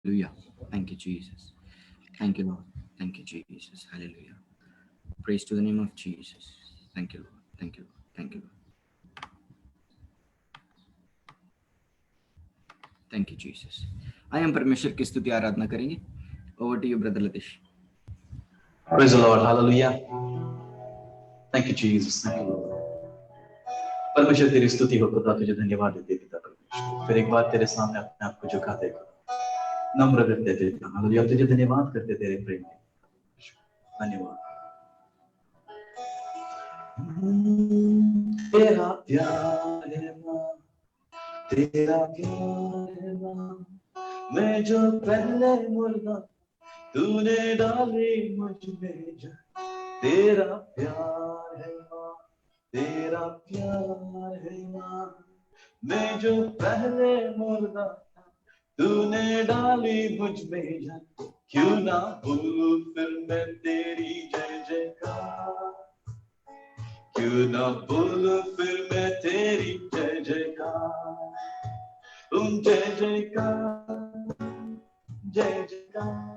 Hallelujah. Thank you, Jesus. Thank you, Lord. Thank you, Jesus. Hallelujah. Praise to the name of Jesus. Thank you, Lord. Thank you, Lord. Thank you, Lord. Thank you Jesus. आइए हम परमेश्वर की स्तुति आराधना करेंगे। Over to you brother Latish. Praise the Lord. Hallelujah. Thank you, Jesus. Thank you, Lord. परमेश्वर तेरी स्तुति हो खुदा, तुझे धन्यवाद देते पिता परमेश्वर। फिर एक बार तेरे सामने अपने आप को झुकाते खुदा, नम्र करते थे पिता। हालेलुया, तुझे धन्यवाद करते तेरे प्रेम के। धन्यवाद। तेरा प्यार है मां, तेरा प्यार है मां, मैं जो पहले मुर्दा तूने डाली मुझ में जा। तेरा प्यार है मां, तेरा प्यार है मां, मैं जो पहले मुर्दा तूने डाली मुझ में जान। क्यों ना बोलूं फिर मैं तेरी जय जयकार, क्यों ना बोलूं फिर मैं तेरी जय जयकार। जय जयकार, जय जयकार।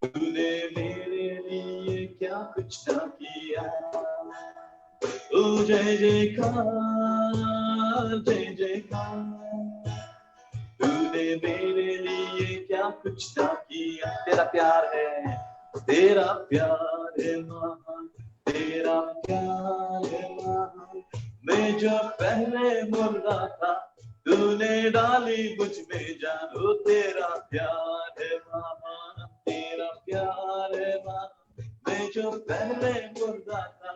तूने मेरे लिए क्या कुछ ना किया। जय जयकार, जय जयकार। तूने मेरे लिए क्या कुछ ना किया। तेरा प्यार है, तेरा प्यार है महान, तेरा प्यार है महान। मैं जो पहले मुर्दा था तूने डाली मुझ में जान। तेरा प्यार है महान, तेरा प्यार है महान। मैं जो पहले मुर्दा था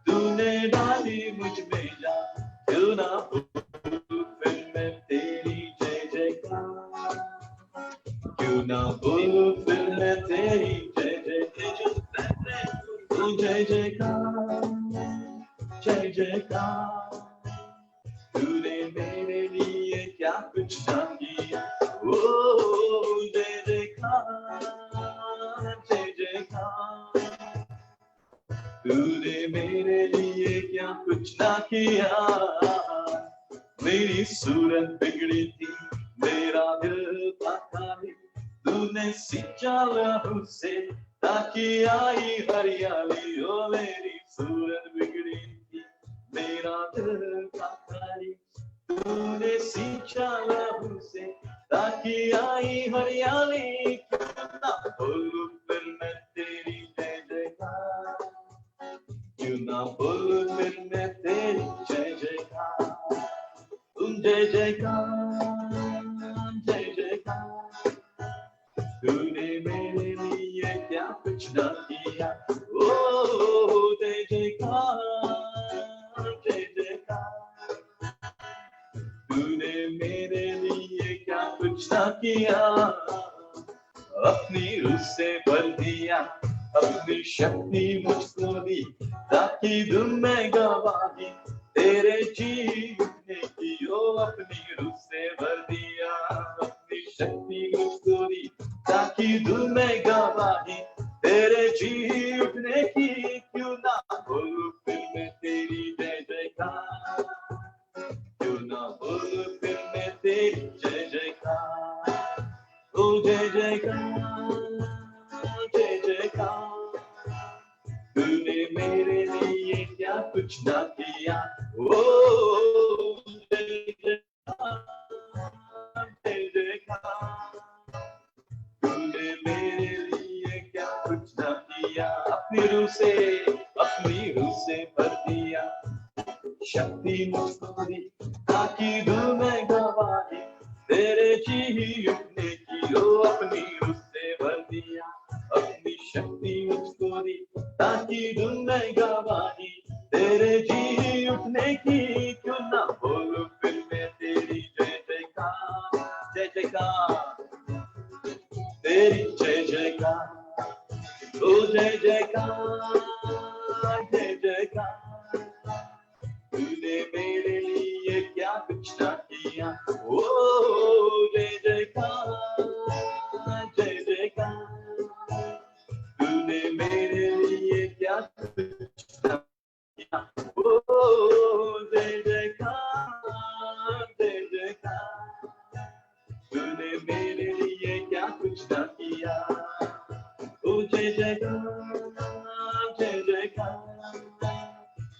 तूने डाली मुझ में जान। क्यों ना फिर मैं तेरी जय जयकार, क्यों ना बोलूं फिर मैं तेरी जय जयकार। जय जयकार, जय जयकार। तूने मेरे लिए क्या कुछ ना किया। जय जयकार, जय जयकार। तूने मेरे लिए क्या कुछ ना किया। मेरी सूरत बिगड़ी थी, मेरा दिल था खाली, तूने सिंचा लहू से ताकि आई हरियाली। ओ मेरी सूरत बिगड़ी थी, मेरा दिल था खाली, तूने सिंचा लहू से ताकि आई हरियाली। क्यों ना बोलूं फिर मैं तेरी जय जयकार, क्यों ना बोलूं फिर मैं तेरी जय जयकार। जय जयकार, जय जयकार। तूने मेरे लिए क्या कुछ ना किया। जय जयकार, जय जयकार। तूने मेरे लिए क्या कुछ ना किया। अपनी रूह से भर दिया, अपनी शक्ति मुझको दी, ताकि दूं मैं गवाही तेरे जी उठने की। अपनी रूह से भर दिया, अपनी शक्ति मुझको दी, ताकि दूं मैं गवाही तेरे जी उठने की। क्यों ना बोलूं फिर मैं तेरी जय जयकार, क्यों ना बोलूं फिर मैं तेरी जय जयकार। जय जयकार, जय जयकार। तूने मेरे लिए क्या कुछ ना किया। जय जयकार, जय जयकार। तूने मेरे लिए क्या कुछ ना किया। अपनी रूह से भर दिया, शक्ति मुझको दी, ताकि दूं मैं गवाही तेरे जी उठने की। अपनी रूह से भर दिया, अपनी शक्ति मुझको दी, ताकि दूं मैं गवाही तेरे जी उठने की। क्यों ना बोलूं फिर मैं तेरी जय जयकार, जय जयकार, तेरी जय जयकार। जय जयकार, जय जयकार। तूने मेरे लिए क्या कुछ ना किया। जय जयकार, जय जयकार। तूने मेरे लिए क्या कुछ ना किया। जय जयकार, जय जयकार। तूने मेरे जयकार जय जयकार,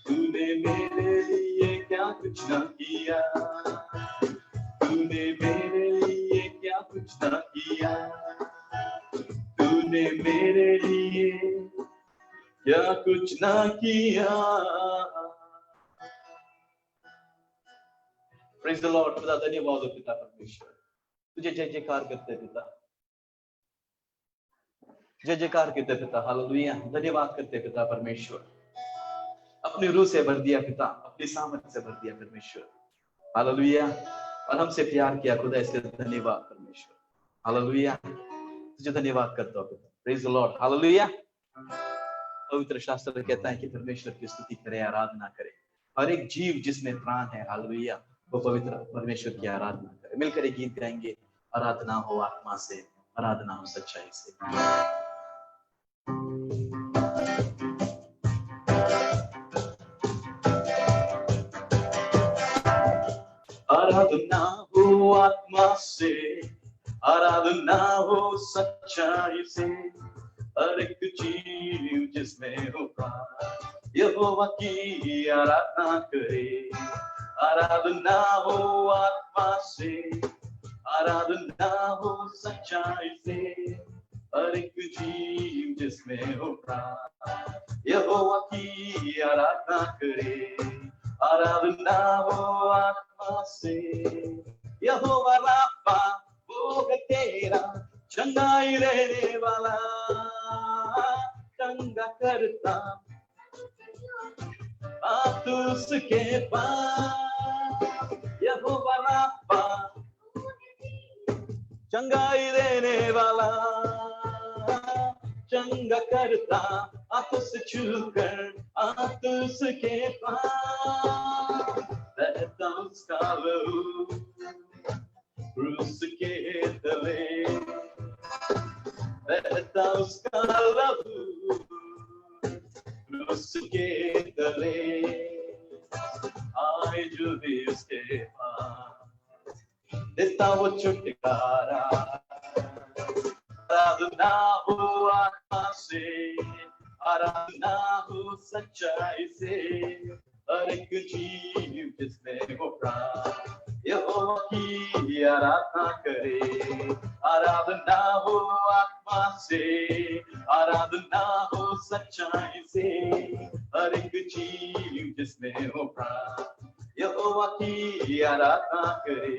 तूने मेरे लिए क्या कुछ ना किया, तूने मेरे लिए क्या कुछ ना किया, तूने मेरे लिए क्या कुछ ना किया। Praise the Lord. पिता धन्यवाद हो पिता परमेश्वर, तुझे जय जयकार करते पिता, जय जयकार करते पिता, हालेलुया। धन्यवाद करते पिता परमेश्वर, अपनी रूह से भर दिया पिता, अपनी सामर्थ से भर दिया परमेश्वर, हालेलुया। और हमसे प्यार किया खुदा, इसके धन्यवाद परमेश्वर, हालेलुया। तुझे धन्यवाद करता हूं पिता, प्रेज द लॉर्ड, हालेलुया। पवित्र शास्त्र कहता है कि परमेश्वर की स्तुति करे, आराधना करे, हर एक जीव जिसमें प्राण है, हालेलुया, वो पवित्र परमेश्वर की आराधना करे। मिलकर एक गीत गाएंगे, आराधना हो आत्मा से, आराधना हो सच्चाई से। आराधना हो आत्मा से, आराधना हो सच्चाई से, हर एक जीव जिसमें हो प्राण यहोवा की आराधना करे। आराधना हो आत्मा से, आराधना हो सच्चाई से, हर एक जीव जिसमें हो प्राण यहोवा की आराधना करे। आराधना हो आत्मा से, यहोवा राफा वो है तेरा चंगाई रहने वाला, चंगा करता आप उसके पास। यहोवा राफा चंगाई देने वाला, चंगा करता आप उसे छूकर आप उसके पास। रहता उसका लहू क्रूस के तले, रहता उसका लहू क्रूस के तले, आए जो भी उसके पास देता वो छुटकारा। आराधना हो आत्मा से, आराधना हो सच्चाई से, हर एक जीव जिसमें वो प्राण यहोवा की आराधना करे। आराधना हो आत्मा से, आराधना हो सच्चाई से, हर एक जीव जिसमें वो प्राण यहोवा की आराधना करे।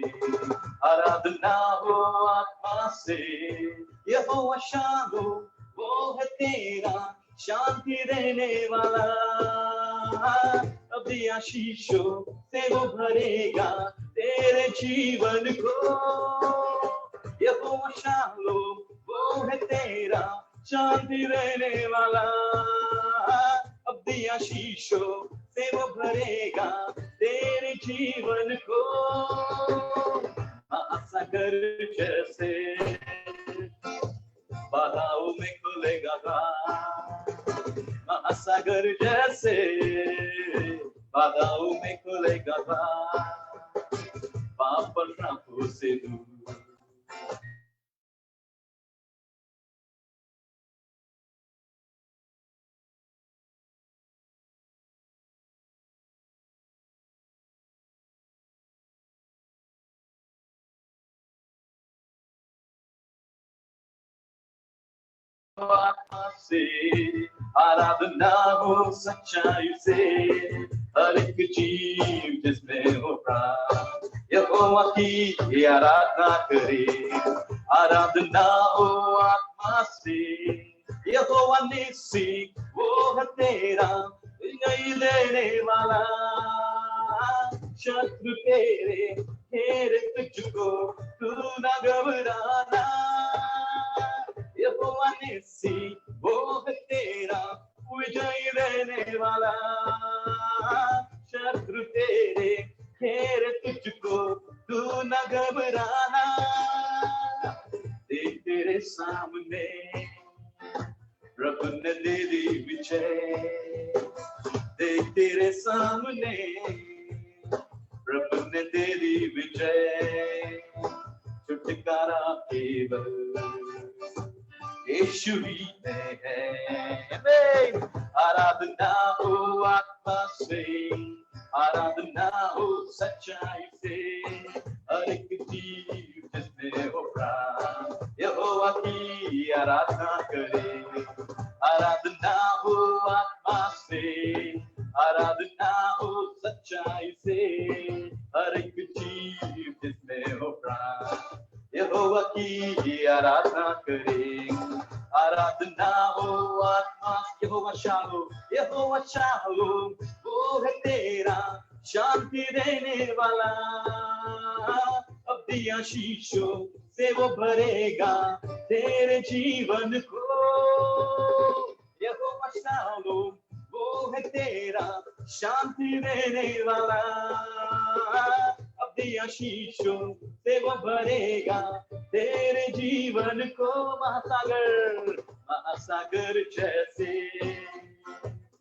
आराधना हो आत्मा से, यहोवा शालो वो है तेरा शांति देने वाला, अपनी आशीषों से वो भरेगा तेरे जीवन को। यहोवा शालो वो है तेरा शांति देने वाला, अपनी आशीषों से वो भरेगा तेरे जीवन को। महासागर जैसे बाधाओं में खुलेगा द्वार, महासागर जैसे बाधाओं में खुलेगा द्वार, पाप और श्रापों से दूर। आत्मा से, आराधना हो सच्चाई से, हर एक जीव जिसमें हो प्राण यहोवा की आराधना करे। आराधना हो आत्मा से, यहोवा निस्सी वो है तेरा नहीं देने वाला, शत्रु तेरे घेरे तुझको तू न घबराना। यहोवा निस्सी वो है तेरा विजय देने वाला, शत्रु तेरे घेरे तुझको तू न घबराना। देख तेरे सामने प्रभु ने दे दी विजय, देख तेरे सामने प्रभु ने दे दी विजय। छुटकारा केवल यीशु ही में है, Amen. आराधना हो आत्मा से, आराधना हो सच्चाई से, हर एक जीव जिसमें हो प्राण यहोवा की आराधना करे। आराधना हो आत्मा से, आराधना हो सच्चाई से, हर एक जीव जिसमें हो प्राण यहोवा की आराधना करे। आराधना हो आत्मा, यहोवा शालोम, यहोवा शालोम, वो है तेरा शांति देने वाला। अब दिया शीशों से वो भरेगा तेरे जीवन को। यहोवा शालोम, वो है तेरा शांति देने वाला। अब दिया शीशों से वो भरेगा तेरे जीवन को। महासागर, महासागर जैसे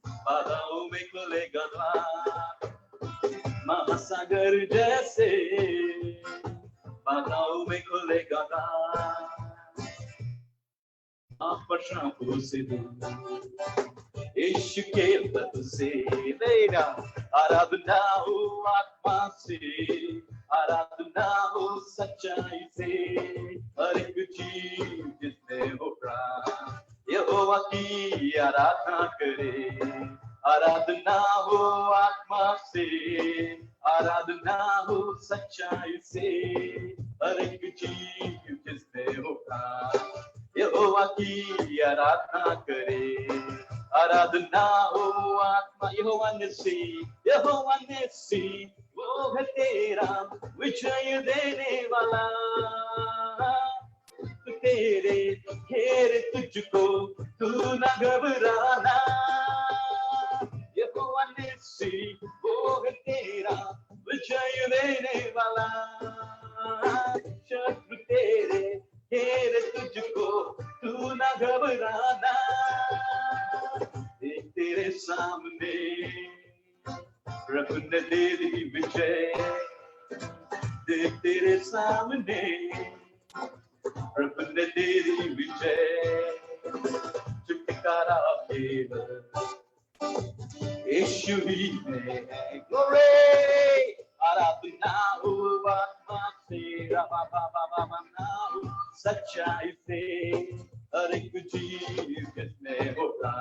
बाधाओं में खुलेगा द्वार, महासागर जैसे बाधाओं में खुलेगा द्वार। आप प्रश्नों से दूर इश्क के तत्व से मेरा। आराधना हो आत्मा से, आराधना हो सच्चाई से, हर एक चीज जिसमें हो प्राण यहोवा की आराधना करे। आराधना हो आत्मा से, आराधना हो सच्चाई से, हर एक चीज जिसमें हो प्राण यहोवा की आराधना करे। आराधना हो आत्मा, यहोवा निस्सी, यहोवा निस्सी, वो है तेरा विजय देने वाला। तेरे घेर तुझको तू न घबराना। यहोवा निस्सी, वो है तेरा विजय देने वाला। शत्रु तेरे घेर तुझको तू न घबराना। देख तेरे सामने प्रभु ने दे दी विजय। देख तेरे सामने प्रभु ने दे दी विजय। छुटकारा केवल यीशु ही में है। ग्लोरी, आराधना हो आत्मा से, सच्चाई से, हर एक जीव जिसमें होता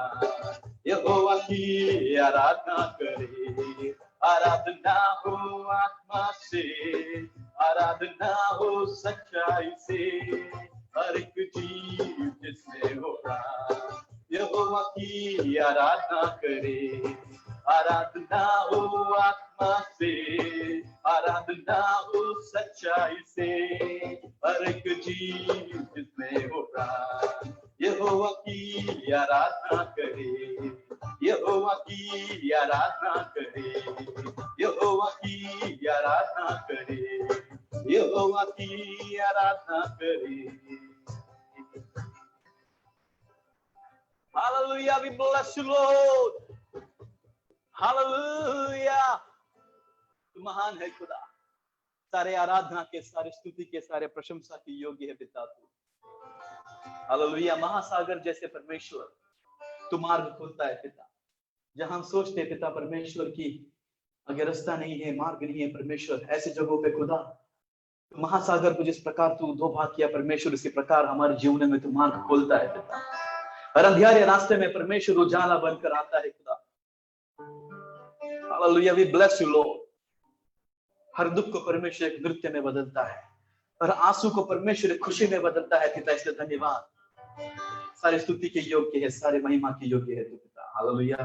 यहोवा की आराधना करे। आराधना हो आत्मा से, आराधना हो सच्चाई से, हर एक जीव जिसमें होता यहोवा की आराधना करे। आराधना हो आत्मा से, आराधना हो सच्चाई से, हर एक जीव जिसमें हो प्राण यहोवा की आराधना करे। यहोवा की आराधना करे, यहोवा की आराधना करे, यहोवा की आराधना करे। Hallelujah, we bless you, Lord. Hallelujah. तू महान है खुदा, सारे आराधना के, सारे स्तुति के, सारे प्रशंसा के योग्य है पिता तू। हालेलुया। महासागर जैसे परमेश्वर तू मार्ग खोलता है पिता। जहां हम सोचते हैं पिता परमेश्वर की अगर रास्ता नहीं है, मार्ग नहीं है परमेश्वर, ऐसे जगहों पे खुदा महासागर को जिस प्रकार तू दो भाग किया परमेश्वर, इसी प्रकार हमारे जीवन में तू मार्ग खोलता है पिता। हर अंधियारे रास्ते में परमेश्वर उजाला बनकर आता है खुदा। Hallelujah, we bless you Lord. हर दुख को परमेश्वर एक नृत्य में बदलता है, हर आंसू को परमेश्वर एक खुशी में बदलता है पिता, इसलिए धन्यवाद। सारे स्तुति के योग्य है, सारे महिमा के योग्य है तू पिता। हालेलुया।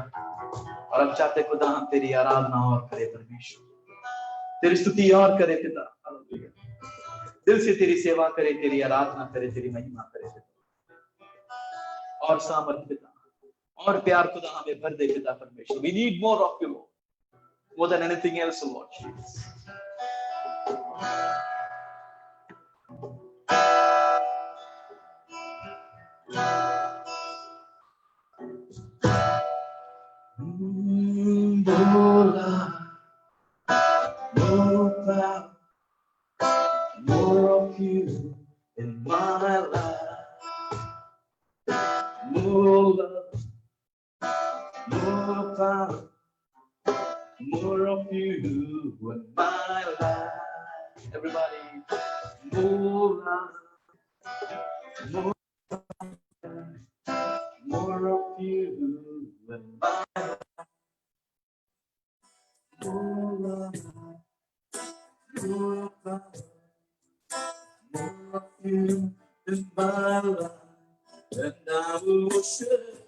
और हम चाहते खुदा हम तेरी आराधना और करे परमेश्वर, तेरी स्तुति और करे पिता। हालेलुया। दिल से तेरी सेवा करे, तेरी आराधना करे, तेरी महिमा करे पिता। और सामर्थ पिता और प्यार खुदा हमें भर दे पिता परमेश्वर। We need more of you, Lord, more than anything else, Lord Jesus. More power, more of you in my life. More love, you in my life. Everybody, more love, more, more of you in my life. More love, more love, more of you in my life. And I will worship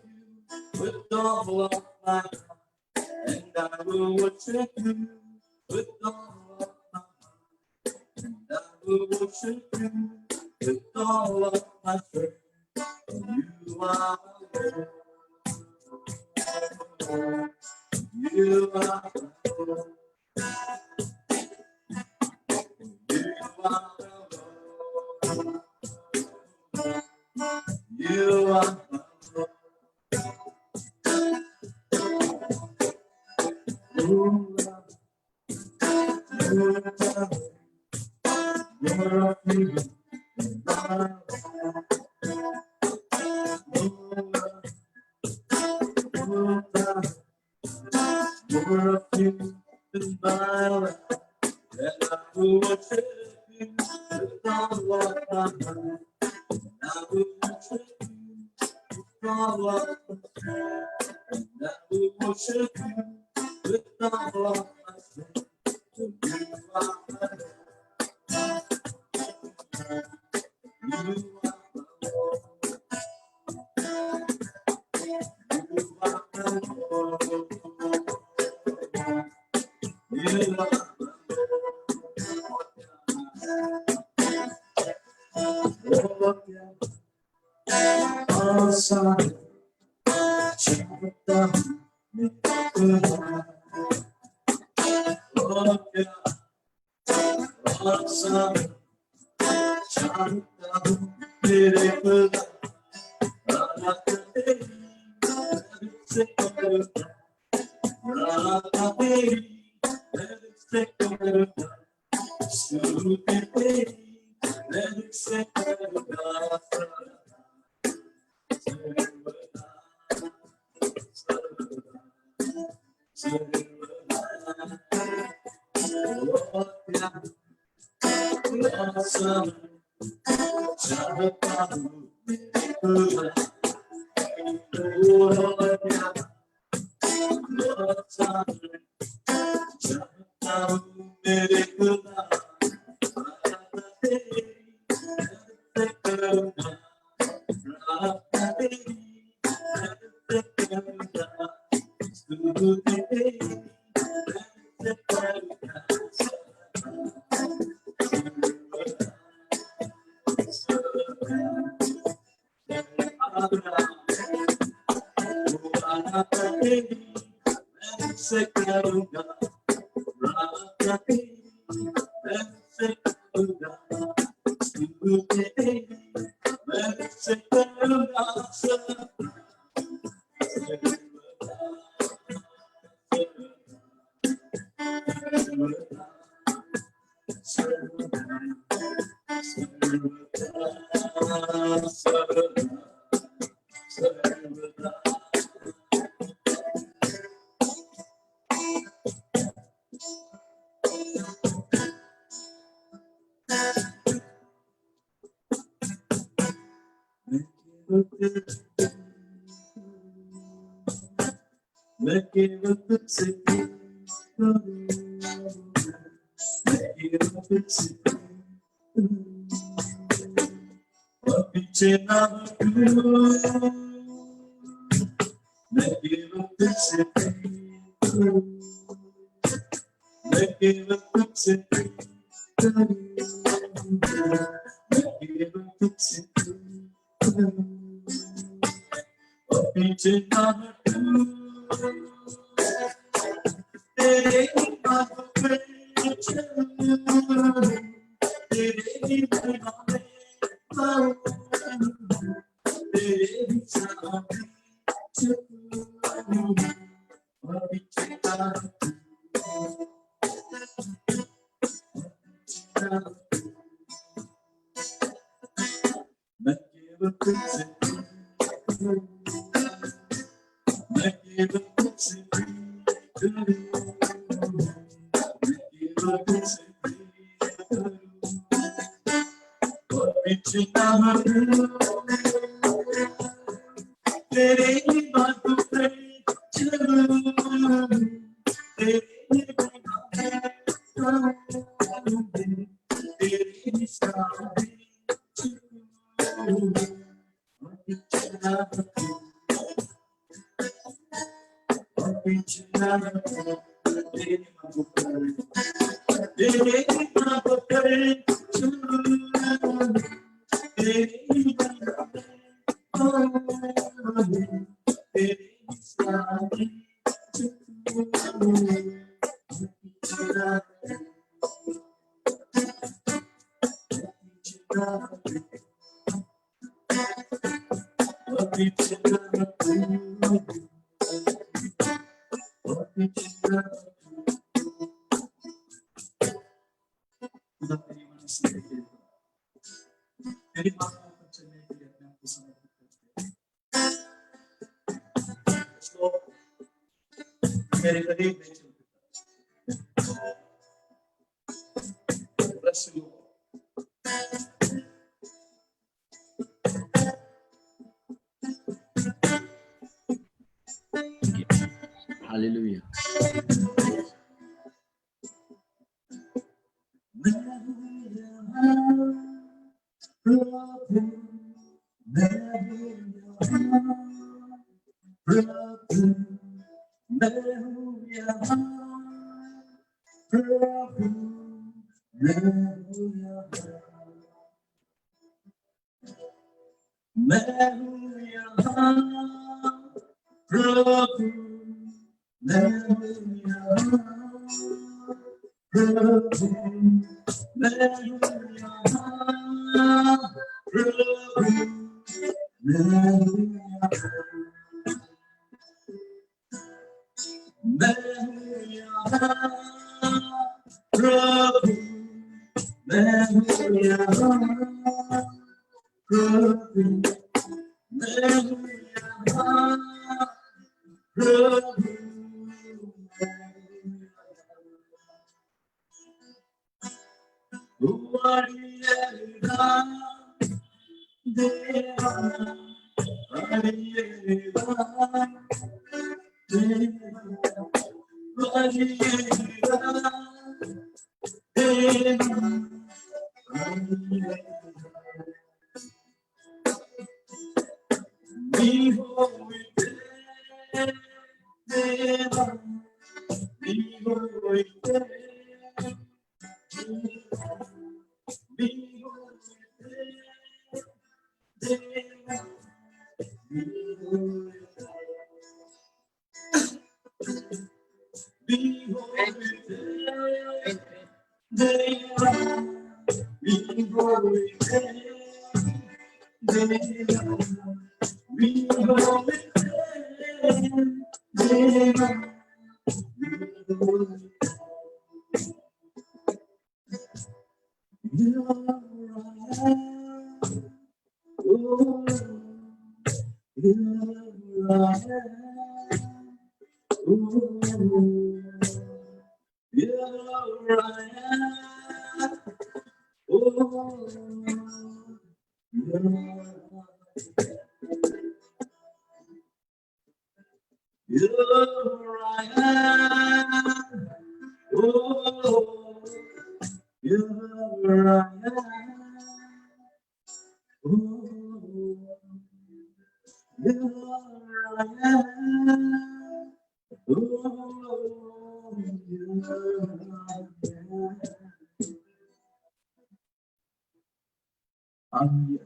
you with all of my heart. And I will worship you with all of my heart. And I will worship you with all of my strength. You are my Lord. You are my Lord. You are my Lord. You are my Lord. You are more of you in my life. More of you in my life. And I will worship you with all of my heart. And I will worship you with all of my strength. And I will worship you with all of my strength. For you are my Lord. You are my Lord. You are my Lord. You are Lord, awesome, awesome, Hallelujah.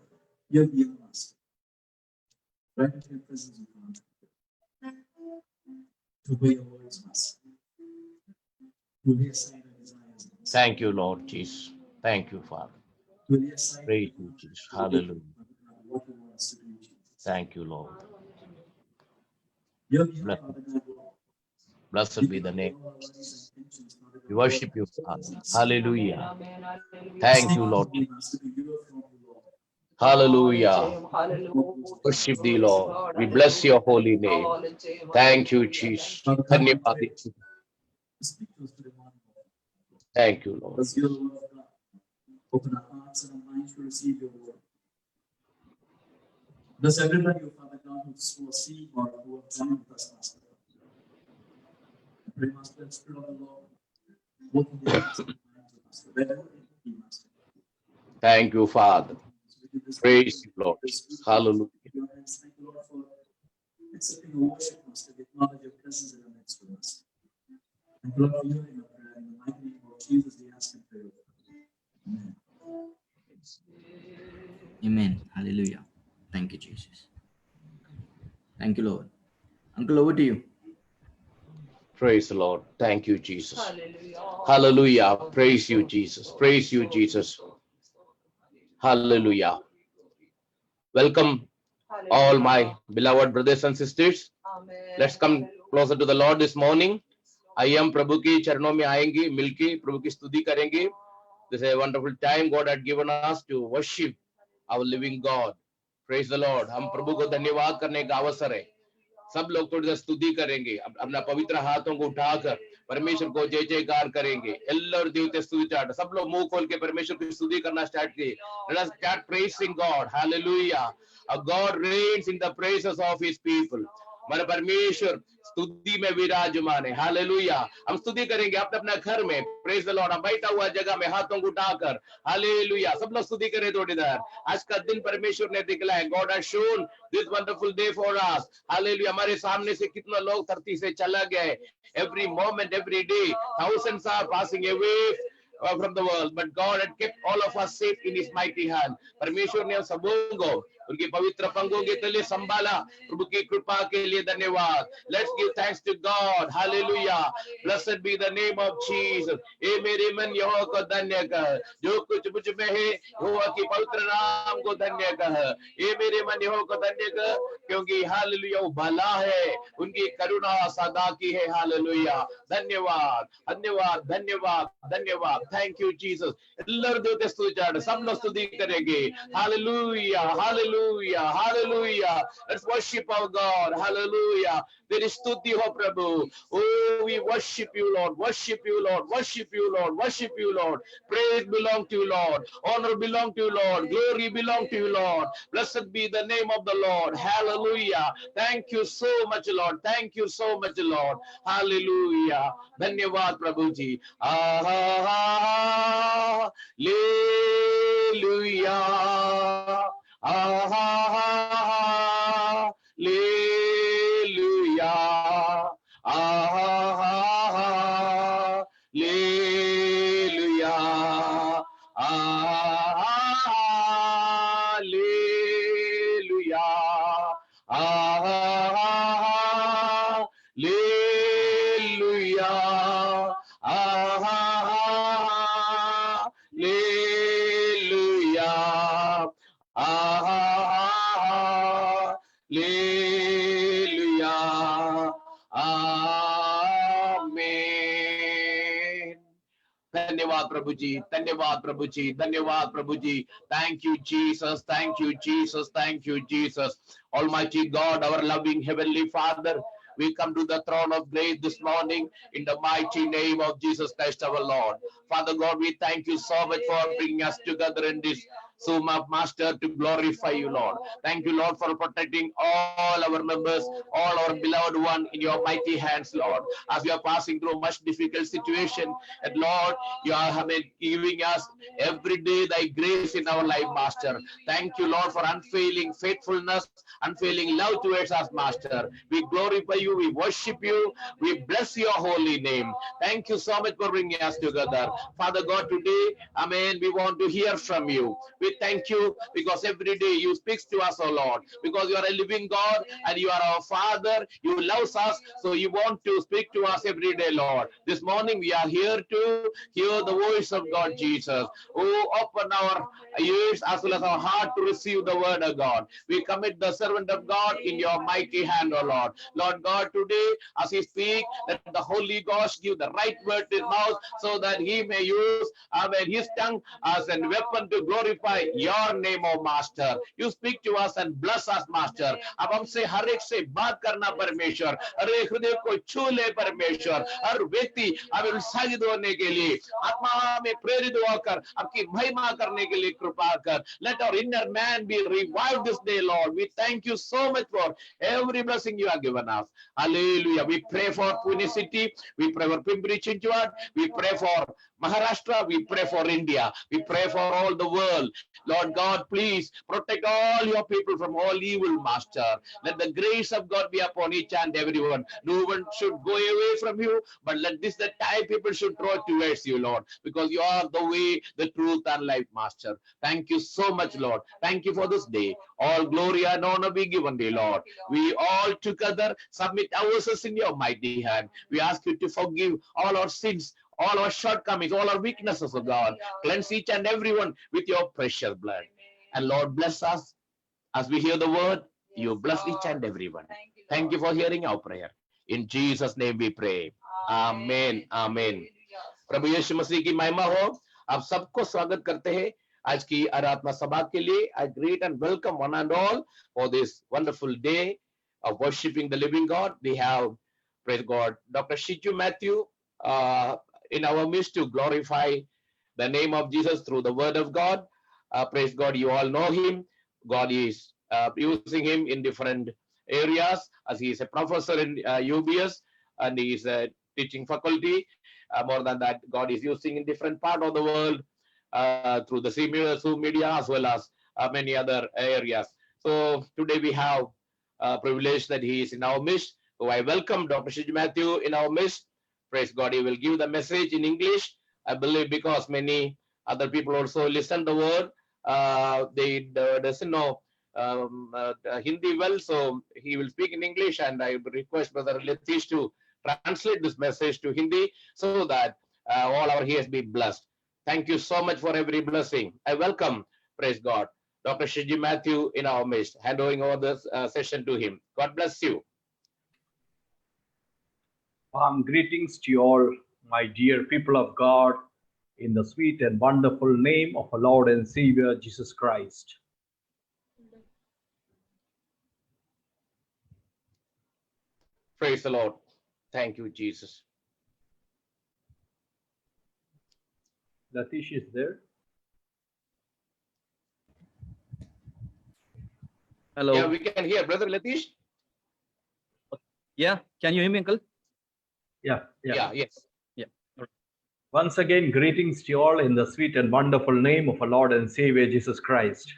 You're the master. Right in your presence, God. To obey your words, master. To lay aside our desires. Thank you, Lord Jesus. Thank you, Father. To lay aside Praise you, Jesus. Hallelujah. what you want us to do, Jesus. Thank you, Lord. You're the Bless- Father God. Blessed be the name. We worship you, Father. Hallelujah. Thank you, Lord. Hallelujah. Worship thee, Lord. We bless your holy name. Thank you, Jesus. Dhanyavad. Thank you, Lord. Because your word of God. Open our hearts and our minds to receive your word. Bless everybody, oh Father God, who's seeing or who have joined with us, Master. I pray, Master, that Spirit of the Lord, work in their hearts and minds, Master, wherever it may be, Master. Thank you, Father. So we give this Praise you, Lord. this beautiful Hallelujah. your hands. Thank you, Lord, for accepting the worship, Master. We acknowledge your presence in our midst with us. Thank you, Lord, for hearing our prayer. In the mighty name of Jesus, we ask and pray. Amen. Amen. Hallelujah. Thank you, Jesus. Thank you, Lord. Uncle, over to you. Praise the Lord. Thank you, Jesus. Hallelujah. Praise you, Jesus. Praise you, Jesus. Hallelujah. Welcome, all my beloved brothers and sisters. Let's come closer to the Lord this morning. I am प्रभु की चरणों में आएंगे, मिलके प्रभु की स्तुति करेंगे. This is a wonderful time God had given us to worship our living God. Praise the Lord. हम प्रभु को धन्यवाद करने का अवसर है. सब लोग थोड़ी देर स्तुति करेंगे, अपना पवित्र हाथों को उठाकर परमेश्वर को जय जयकार करेंगे. एल्लर देवते स्तुति चाट, सब लोग मुंह खोल के परमेश्वर की स्तुति करना स्टार्ट किए. Let us start praising God. Hallelujah. A God reigns in the praises of his people. हमारे परमेश्वर स्तुति में विराजमान है. हालेलुया. हम स्तुति करेंगे अपने अपना घर में. Praise the Lord. हम बैठा हुआ जगह में हाथों को उठाकर हालेलुया. सब लोग स्तुति करें थोड़ी देर. आज का दिन परमेश्वर ने दिखलाया. God has shown this wonderful day for us. Hallelujah. हमारे सामने से कितना लोग धरती से चला गए. Every moment, every day, thousands are passing away from the world, but God had kept all of us safe in his mighty hand. परमेश्वर ने हम सबों को उनके पवित्र पंखों के तले संभाला. प्रभु की कृपा के लिए धन्यवाद. Let's give thanks to God. Hallelujah. Blessed be the name of Jesus. ए मेरे मन यहोवा को धन्य कर, जो कुछ मुझ में है यहोवा की पवित्र नाम को धन्य कर. ए मेरे मन यहोवा को धन्य कर, क्योंकि हालेलुया वो भला है, उनकी करुणा सदा की है. हालेलुया. धन्यवाद, धन्यवाद, धन्यवाद, धन्यवाद. Thank you, Jesus. ಎಲ್ಲರೂ ದೇವತೆ ಸ್ತುತಿಚಾಡ, सब लोग स्तुति करेंगे. Hallelujah, hallelujah, hallelujah. Let's worship our God. Hallelujah. तेरी स्तुति हो प्रभु. Oh, we worship you, Lord. Worship you, Lord. Worship you, Lord. Worship you, Lord. Praise belong to you, Lord. Honor belong to you, Lord. Glory belong to you, Lord. Blessed be the name of the Lord. Hallelujah. Thank you so much, Lord. Thank you so much, Lord. Hallelujah. धन्यवाद प्रभु जी. Hallelujah. Hallelujah. Hallelujah. Hallelujah. Hallelujah. Hallelujah. Hallelujah. Amen. धन्यवाद प्रभु जी, धन्यवाद प्रभु जी, धन्यवाद प्रभु जी. Thank you, Jesus. Thank you, Jesus. Thank you, Jesus. Almighty God, our loving Heavenly Father, we come to the throne of grace this morning in the mighty name of Jesus Christ our Lord. Father God, we thank you so much for bringing us together in this Zoom up, Master, to glorify you, Lord. Thank you, Lord, for protecting all our members, all our beloved one in your mighty hands, Lord. As we are passing through much difficult situation, and Lord, you are giving us every day thy grace in our life, Master. Thank you, Lord, for unfailing faithfulness, unfailing love towards us, Master. We glorify you, we worship you, we bless your holy name. Thank you so much for bringing us together. Father God, today, amen, we want to hear from you. We thank you because every day you speak to us, oh Lord, because you are a living God and you are our Father. You love us, so you want to speak to us every day, Lord. This morning we are here to hear the voice of God, Jesus. Oh, open our ears as well as our heart to receive the word of God. We commit the servant of God in your mighty hand, oh Lord. Lord God, today as he speak, let the Holy Ghost give the right word to his mouth so that he may use his tongue as a weapon to glorify glorify your name, O Master. You speak to us and bless us, Master. अब हमसे हर एक से बात करना परमेश्वर, हर एक हृदय को छू ले परमेश्वर, हर व्यक्ति अब उत्साहित होने के लिए, आत्मा में प्रेरित होकर आपकी महिमा करने के लिए कृपा कर. Let our inner man be revived this day, Lord. We thank you so much for every blessing you have given us. Hallelujah. We pray for Pune City. We pray for Pimpri Chinchwad. We pray for Maharashtra. We pray for India. We pray for all the world. Lord God, please protect all your people from all evil, Master. Let the grace of God be upon each and everyone. No one should go away from you, but let this the time people should draw towards you, Lord, because you are the way, the truth, and life, Master. Thank you so much, Lord. Thank you for this day. All glory and honor be given thee, Lord. We all together submit ourselves in your mighty hand. We ask you to forgive all our sins, all our shortcomings, all our weaknesses, of God. Cleanse each and everyone with your precious blood. And Lord, bless us as we hear the word. You bless each and everyone. Thank you for hearing our prayer. In Jesus' name we pray. Amen. Amen. प्रभु यीशु मसीह की महिमा हो. आप सबको स्वागत करते हैं आज की आराधना सभा के लिए. I greet and welcome one and all for this wonderful day of worshiping the living God. We have, praise God, Dr. Shiju Matthew in our midst to glorify the name of Jesus through the word of God. Praise God, you all know him. God is using him in different areas as he is a professor in UBS and he is a teaching faculty. More than that, God is using in different part of the world through the Zoom media as well as many other areas. So today we have privilege that he is in our midst. So I welcome Dr. Shiju Matthew in our midst. Praise God, he will give the message in English. I believe because many other people also listen the word. They doesn't know Hindi well, so he will speak in English, and I request Brother Latish to translate this message to Hindi so that all our ears be blessed. Thank you so much for every blessing. I welcome, praise God, Dr. Shiju Matthew in our midst, handing over this session to him. God bless you. Greetings to you all, my dear people of God, in the sweet and wonderful name of our Lord and Savior, Jesus Christ. Praise the Lord. Thank you, Jesus. Latish is there. Hello. Yeah, we can hear. Brother Latish? Yeah, can you hear me, Uncle? Yeah. Yes. Once again, greetings to you all in the sweet and wonderful name of our Lord and Savior, Jesus Christ.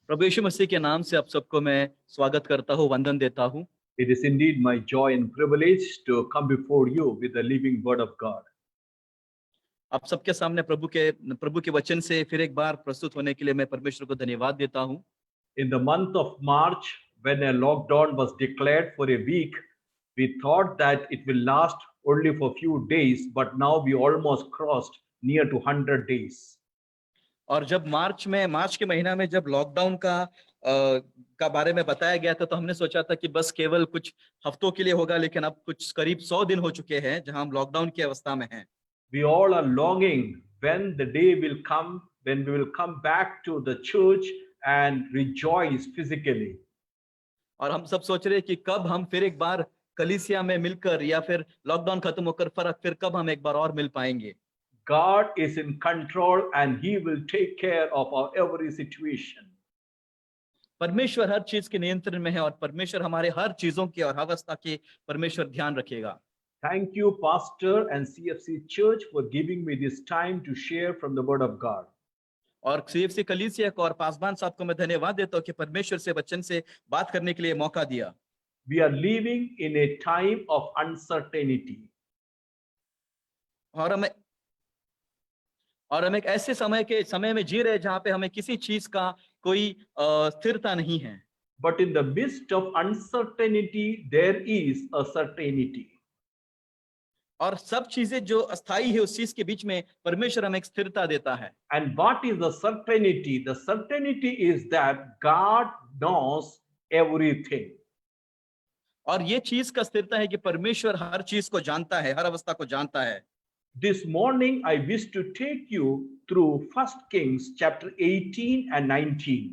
प्रभु यीशु मसीह के नाम से आप सबको मैं स्वागत करता हूँ, वंदन देता हूँ. It is indeed my joy and privilege to come before you with the living word of God. आप सबके सामने प्रभु के वचन से फिर एक बार प्रस्तुत होने के लिए मैं परमेश्वर को धन्यवाद देता हूँ. In the month of March, when a lockdown was declared for a week, we thought that it will last only for a few days, but now we almost crossed near to 100 days. और जब मार्च के महीना में जब lockdown का बारे में बताया गया था तो हमने सोचा था कि बस केवल कुछ हफ्तों के लिए होगा, लेकिन अब कुछ करीब 100 दिन हो चुके हैं जहां हम लॉकडाउन की अवस्था में हैं. We all are longing when the day will come when we will come back to the church and rejoice physically. और हम सब सोच रहे हैं कि कब हम फिर एक बार कलीसिया में मिलकर या फिर लॉकडाउन खत्म होकर फिर कब हम एक बार और मिल पाएंगे. God is in control and he will take care of our every situation. परमेश्वर हर चीज के नियंत्रण में है और परमेश्वर हमारे हर चीजों की और अवस्था के परमेश्वर ध्यान रखेगा. Thank you, Pastor and CFC Church, for giving me this time to share from the Word of God. और CFC कलीसिया को और पासवान साहब को मैं धन्यवाद देता हूँ कि परमेश्वर से वचन से बात करने के लिए मौका दिया. We are living in a time of uncertainty. और हम एक ऐसे समय में जी रहे हैं जहां पे हमें किसी चीज का कोई स्थिरता नहीं है. But in the midst of uncertainty, there is a certainty. और सब चीजें जो अस्थाई है उस चीज के बीच में परमेश्वर हमें एक स्थिरता देता है. And what is the certainty? The certainty is that God knows everything. और ये चीज का स्थिरता है कि परमेश्वर हर चीज को जानता है, हर अवस्था को जानता है. This morning, I wish to take you through 1 Kings chapter 18 and 19.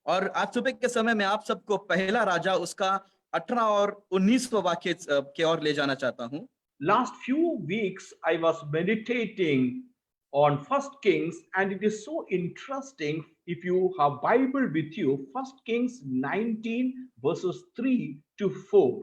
और आज सुबह के समय में आप सबको पहला राजा उसका 18 और 19वां वाक्य की ओर ले जाना चाहता हूं। Last few weeks, I was meditating on 1 Kings, and it is so interesting. If you have Bible with you, 1 Kings 19 verses 3 to 4.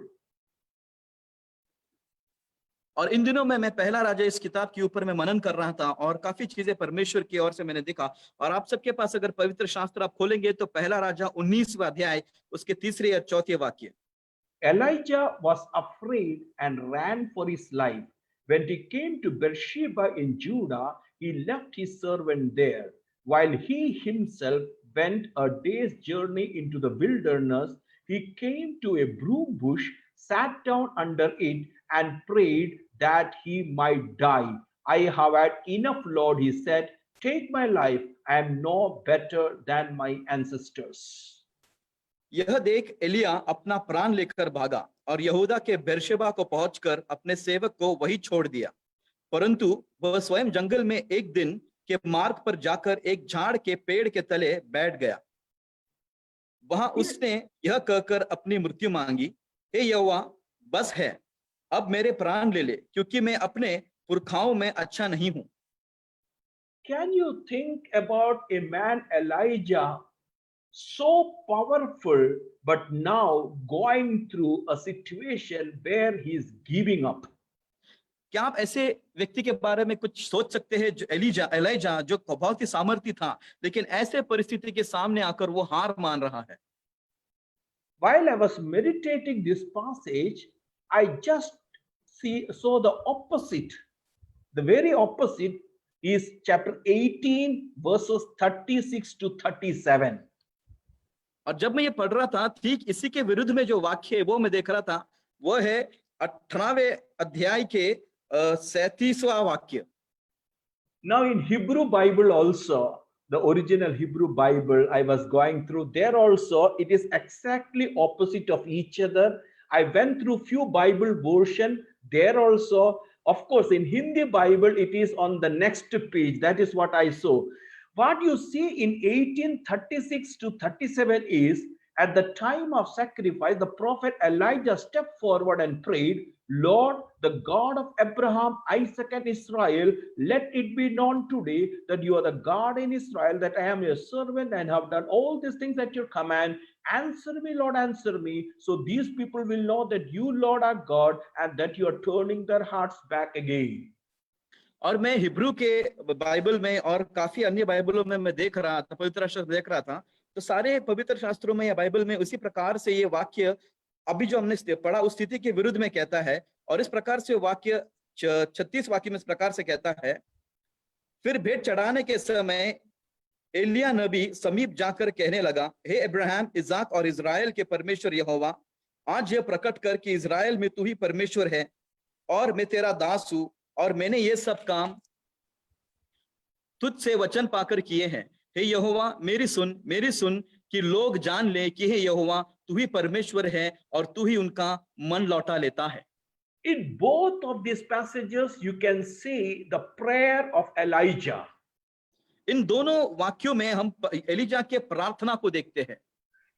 और इन दिनों में मैं पहला राजा इस किताब के ऊपर मैं मनन कर रहा था और काफी चीजें परमेश्वर की ओर से मैंने देखा। और आप सबके पास अगर पवित्र शास्त्र आप खोलेंगे तो पहला राजा 19वां अध्याय उसके 3 और 4 वाक्य। Elijah was afraid and ran for his life. When he came to Beersheba in Judah, he left his servant there, while he himself went a day's journey into the wilderness. He came to a broom bush, sat down under it, and prayed that he might die. I have had enough, Lord, he said. Take my life. I am no better than my ancestors. यह देख एलिया अपना प्राण लेकर भागा और यहूदा के Beersheba को पहुंचकर अपने सेवक को वही छोड़ दिया, परंतु वह स्वयं जंगल में एक दिन के मार्ग पर जाकर एक झाड़ के पेड़ के तले बैठ गया। वहां उसने यह कहकर अपनी मृत्यु मांगी, हे यहोवा, बस है, अब मेरे प्राण ले ले, क्योंकि मैं अपने पुरखाओं में अच्छा नहीं हूं। Can you think about a man Elijah, so powerful, but now going through a situation where he is giving up? क्या आप ऐसे व्यक्ति के बारे में कुछ सोच सकते हैं जो एलिजा जो बहुत ही सामर्थी था, लेकिन ऐसे परिस्थिति के सामने आकर वो हार मान रहा है। While I was meditating this passage, I just saw the opposite. The very opposite is chapter 18 verses 36 to 37. और जब मैं ये पढ़ रहा था, ठीक इसी के विरुद्ध में जो वाक्य है वो मैं देख रहा था, वो है 18वें अध्याय के 37वां वाक्य। Now in Hebrew Bible also, the original Hebrew Bible I was going through, there also it is exactly opposite of each other. I went through few Bible version, there also, of course in Hindi Bible it is on the next page. That is what I saw. What you see in 1836 to 37 is, at the time of sacrifice, the prophet Elijah stepped forward and prayed, Lord, the God of Abraham, Isaac, and Israel, let it be known today that you are the God in Israel, that I am your servant and have done all these things at your command. Answer me, Lord, answer me, so these people will know that you, Lord, are God, and that you are turning their hearts back again. और मैं Hebrew के Bible में और काफी अन्य बाइबलों में मैं देख रहा था, पवित्र शास्त्र देख रहा था, तो सारे पवित्र शास्त्रों में या बाइबल में उसी प्रकार से ये वाक्य अभी जो हमने पढ़ा उस स्थिति के विरुद्ध में कहता है। और इस प्रकार से वाक्य 36 वाक्य में इस प्रकार से कहता है, फिर भेंट चढ़ाने के समय एलिया नबी समीप जाकर कहने लगा, हे अब्राहम, इजाक और इजराइल के परमेश्वर यहोवा, आज यह प्रकट कर कि इजराइल में तू ही परमेश्वर है और मैं तेरा दास हूं, और मैंने ये सब काम तुझ से वचन पाकर किए हैं। हे यहोवा, मेरी सुन कि लोग जान ले कि हे यहोवा, तू ही परमेश्वर है और तू ही उनका मन लौटा लेता है। In both of these passages, you can see the prayer of Elijah. इन दोनों वाक्यों में हम एलिजा के प्रार्थना को देखते हैं।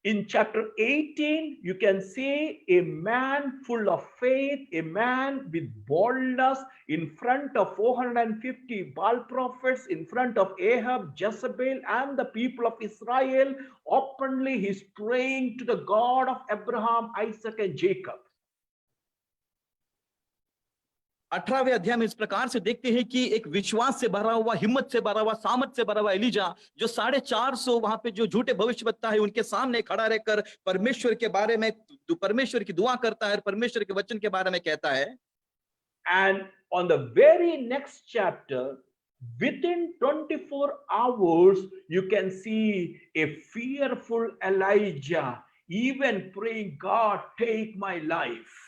In chapter 18, you can see a man full of faith, a man with boldness in front of 450 Baal prophets, in front of Ahab, Jezebel, and the people of Israel. Openly, he's praying to the God of Abraham, Isaac, and Jacob. 18वें अध्याय में इस प्रकार से देखते हैं कि एक विश्वास से भरा हुआ, हिम्मत से भरा हुआ, सामर्थ से भरा हुआ एलिजा, जो 450 वहां पे जो झूठे भविष्यवक्ता है उनके सामने खड़ा रहकर परमेश्वर के बारे में, परमेश्वर की दुआ करता है, परमेश्वर के वचन के बारे में कहता है। And on the very next chapter, within 24 hours, you can see a fearful Elijah even praying, God, take my life.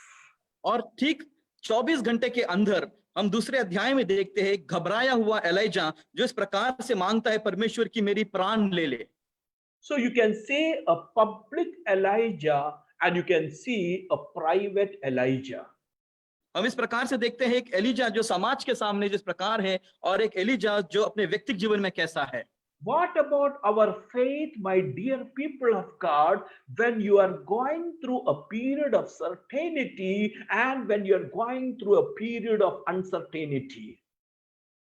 और ठीक 24 घंटे के अंदर हम दूसरे अध्याय में देखते हैं घबराया हुआ एलिजा जो इस प्रकार से मांगता है परमेश्वर की मेरी प्राण ले ले। So you can see a public Elijah and you can see a private Elijah. हम इस प्रकार से देखते हैं एक एलिजा जो समाज के सामने जिस प्रकार है और एक एलिजा जो अपने व्यक्तिगत जीवन में कैसा है। What about our faith, my dear people of God, when you are going through a period of certainty and when you are going through a period of uncertainty?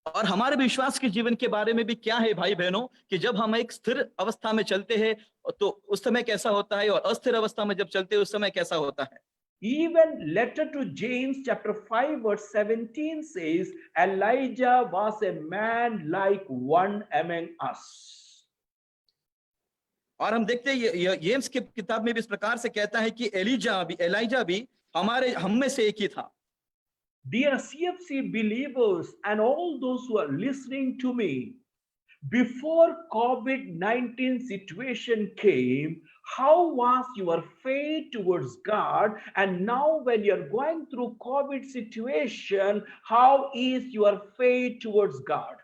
और हमारे विश्वास के जीवन के बारे में भी क्या है भाई बहनों कि जब हम एक स्थिर अवस्था में चलते हैं तो उस समय कैसा होता है और अस्थिर अवस्था में जब चलते हैं उस समय कैसा होता है। Even letter to James chapter 5 verse 17 says Elijah was a man like one among us. और हम देखते हैं जेम्स की किताब में भी इस प्रकार से कहता है कि एलिजा भी हम में से एक ही था। Dear CFC believers and all those who are listening to me, before COVID-19 situation came, how was your faith towards God? And now when you're going through COVID situation, how is your faith towards God?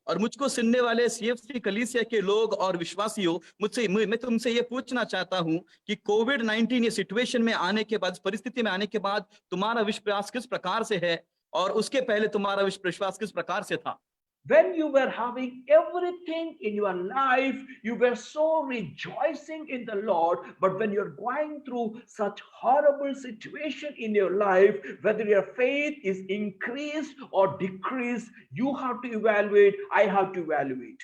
और मुझको सुनने वाले CFC कलीसिया के लोग और विश्वासियों मैं तुमसे ये पूछना चाहता हूं कि कोविड-19 ये सिचुएशन में आने के बाद, परिस्थिति में आने के बाद तुम्हारा विश्वास किस प्रकार से है और उसके पहले तुम्हारा विश्वास किस प्रकार से था। When you were having everything in your life, you were so rejoicing in the Lord. But when you're going through such horrible situation in your life, whether your faith is increased or decreased, you have to evaluate. I have to evaluate.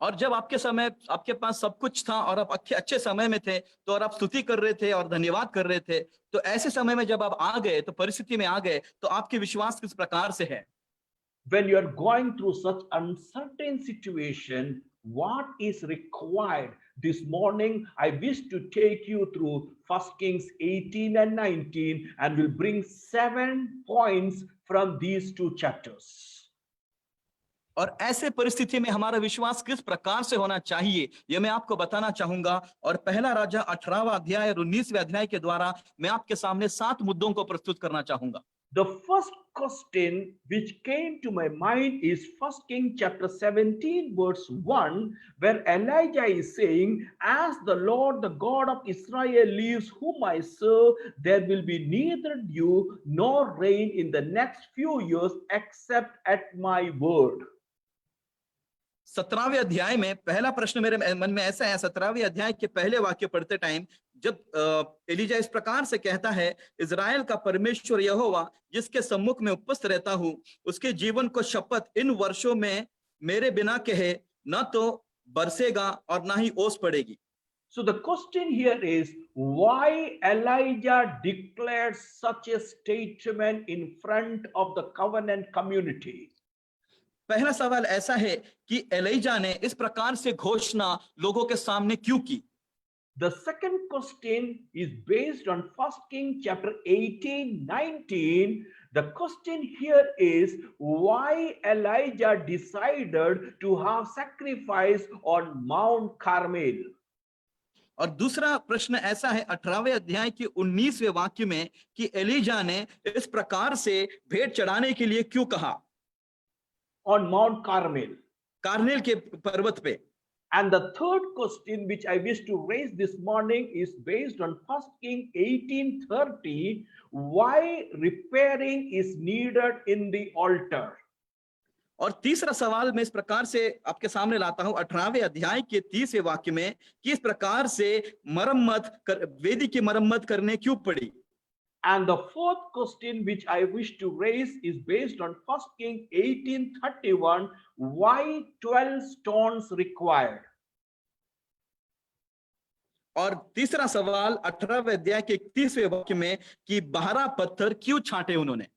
और जब आपके पास सब कुछ था और आप अच्छे समय में थे तो और आप स्तुति कर रहे थे और धन्यवाद कर रहे थे, तो ऐसे समय में जब आप आ गए तो परिस्थिति में आ गए तो आपके विश्वास किस प्रकार से है। When you are going through such uncertain situation, what is required? This morning, I wish to take you through 1 Kings 18 and 19 and will bring 7 points from these 2 chapters. और ऐसे परिस्थिति में हमारा विश्वास किस प्रकार से होना चाहिए यह मैं आपको बताना चाहूंगा। और पहला राजा 18वां अध्याय और 19वें अध्याय के द्वारा मैं आपके सामने 7 मुद्दों को प्रस्तुत करना चाहूंगा। The first question which came to my mind is 1 Kings chapter 17 verse 1, where Elijah is saying, as the Lord, the God of Israel lives, whom I serve, there will be neither dew nor rain in the next few years except at my word. 17वें अध्याय में पहला प्रश्न मेरे मन में ऐसा है, 17वें अध्याय के पहले वाक्य पढ़ते टाइम जब एलिजा इस प्रकार से कहता है, इजराइल का परमेश्वर यहोवा जिसके सम्मुख में उपस्थित रहता हूं, उसके जीवन को शपथ, इन वर्षों में मेरे बिना कहे न तो बरसेगा और ना ही ओस पड़ेगी। So the question here is, why Elijah declared such a statement in front of the covenant community? पहला सवाल ऐसा है कि एलिजा ने इस प्रकार से घोषणा लोगों के सामने क्यों की। The second question is based on 1 Kings chapter 18-19. The question here is, why Elijah decided to have sacrifice on Mount Carmel? और दूसरा प्रश्न ऐसा है 18वें अध्याय के 19वें वाक्य में कि एलिजा ने इस प्रकार से भेंट चढ़ाने के लिए क्यों कहा। On Mount Carmel. कार्मेल के पर्वत पे। And the third question which I wish to raise this morning is based on 1 Kings 18:30. Why repairing is needed in the altar? और तीसरा सवाल मैं इस प्रकार से आपके सामने लाता हूं 18वें अध्याय के 30वें वाक्य में कि इस प्रकार से वेदी की मरम्मत करने क्यों पड़ी। And the fourth question which I wish to raise is based on 1 Kings 18:31. Why 12 stones required? और तीसरा सवाल 18वें अध्याय के 31वें वाक्य में कि 12 पत्थर क्यों छांटे उन्होंने।